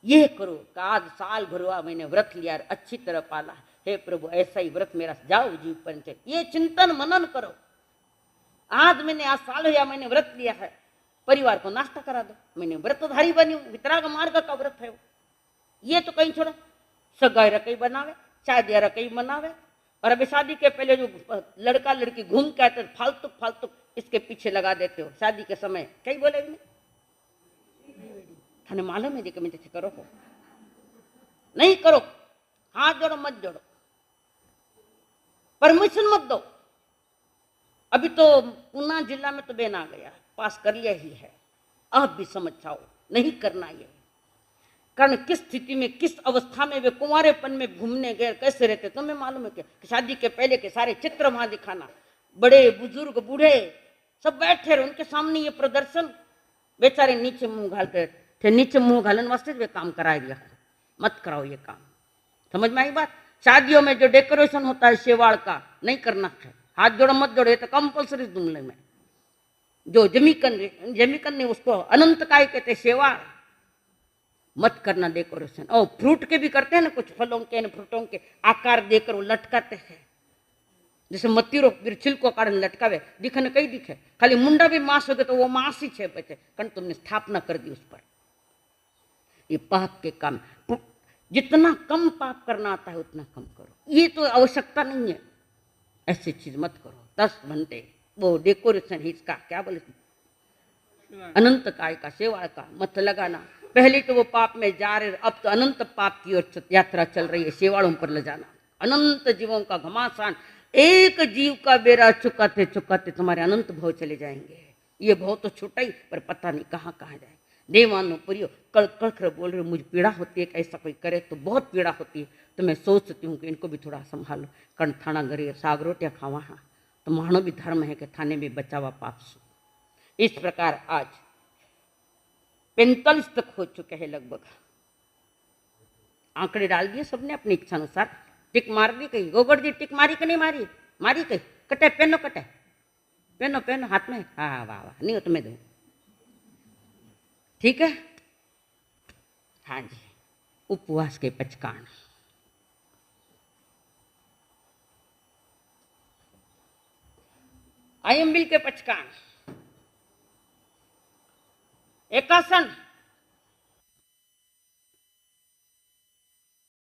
ये करो कि आज साल भर हुआ मैंने व्रत लिया, अच्छी तरह पाला, हे प्रभु ऐसा ही व्रत मेरा जाओ जीव पर, ये चिंतन मनन करो। आज साल हुआ मैंने व्रत लिया है, परिवार को नाश्ता करा दो, मैंने व्रतधारी बनी हूं, वितराग मार्ग का व्रत है वो। ये तो कहीं छोड़ो, सगाई रकई बनावे, शादी रकई मनावे, और अभी शादी के पहले जो लड़का लड़की घूम के आते फालतू फालतू इसके पीछे लगा देते हो, शादी के समय कई बोले भी थाने मालूम है जी कि मैं जैसे करो हो नहीं करो, हाथ जोड़ो मत जोड़ो, परमिशन मत दो। अभी तो पूना जिला में तो बैन आ गया, पास कर लिया ही है, आप भी समझ जाओ नहीं करना ये। कारण किस स्थिति में किस अवस्था में वे कुंवारेपन में घूमने गए, कैसे रहते तुम्हें मालूम है क्या? शादी के पहले के सारे चित्र वहां दिखाना, बड़े बुजुर्ग बूढ़े सब बैठे रहे उनके सामने ये प्रदर्शन, बेचारे नीचे मुंह घालते थे, नीचे मुंह घालन वास्ते वे काम करा दिया, मत कराओ ये काम। समझ में आई बात? शादियों में जो डेकोरेशन होता है शेवाड़ का नहीं करना है, हाथ जोड़ो मत जोड़ो, ये तो कंपल्सरी जुमले में। जो जमीकन ने उसको अनंत काय कहते, शेवाड़ मत करना डेकोरेशन। और फ्रूट के भी करते हैं ना, कुछ फलों के फ्रूटों के आकार देकर वो लटकाते हैं, जैसे मतीरो छिलको काढ़ लटकावे, दिखे न कई दिखे, खाली मुंडा भी मांस हो गए तो वो मांस ही छे बचे, कारण तुमने स्थापना कर दी उस पर। ये पाप के काम, जितना कम पाप करना आता है उतना कम करो, ये तो आवश्यकता नहीं है, ऐसी चीज मत करो। 10 घंटे वो डेकोरेशन इसका क्या बोले, अनंत काय का शेवाड़ का मत लगाना। पहले तो वो पाप में जा रहे, अब तो अनंत पाप की ओर यात्रा चल रही है, शेवाड़ों पर ले जाना, अनंत जीवों का घमासान। एक जीव का बेरा चुकाते चुकाते तुम्हारे अनंत भाव चले जाएंगे। ये भाव तो छूटा ही, पर पता नहीं कहाँ कहाँ जाए। देवानो परियो कड़ कर बोल रहे, मुझे पीड़ा होती है कि ऐसा कोई करे तो बहुत पीड़ा होती है, तो मैं सोचती हूँ कि इनको भी थोड़ा संभालो, कारण थाना घरे साग रोटियाँ खावा, हाँ तो मानो भी धर्म है कि थाने में बचावा पाप सो। इस प्रकार आज 45 तक हो चुके हैं लगभग, आंकड़े डाल दिए सबने अपनी इच्छा अनुसार, टिक मार दी कहीं, गोबर जी टिक मारी कि नहीं मारी? मारी कहीं, कटे पेनो कटे, पेनो पेनो हाथ में, हाँ वाह वाह, नहीं हो तो मैं दूँ, ठीक है। हाँ जी, उपवास के पचकान, आयम्बिल के पचकान, एकासन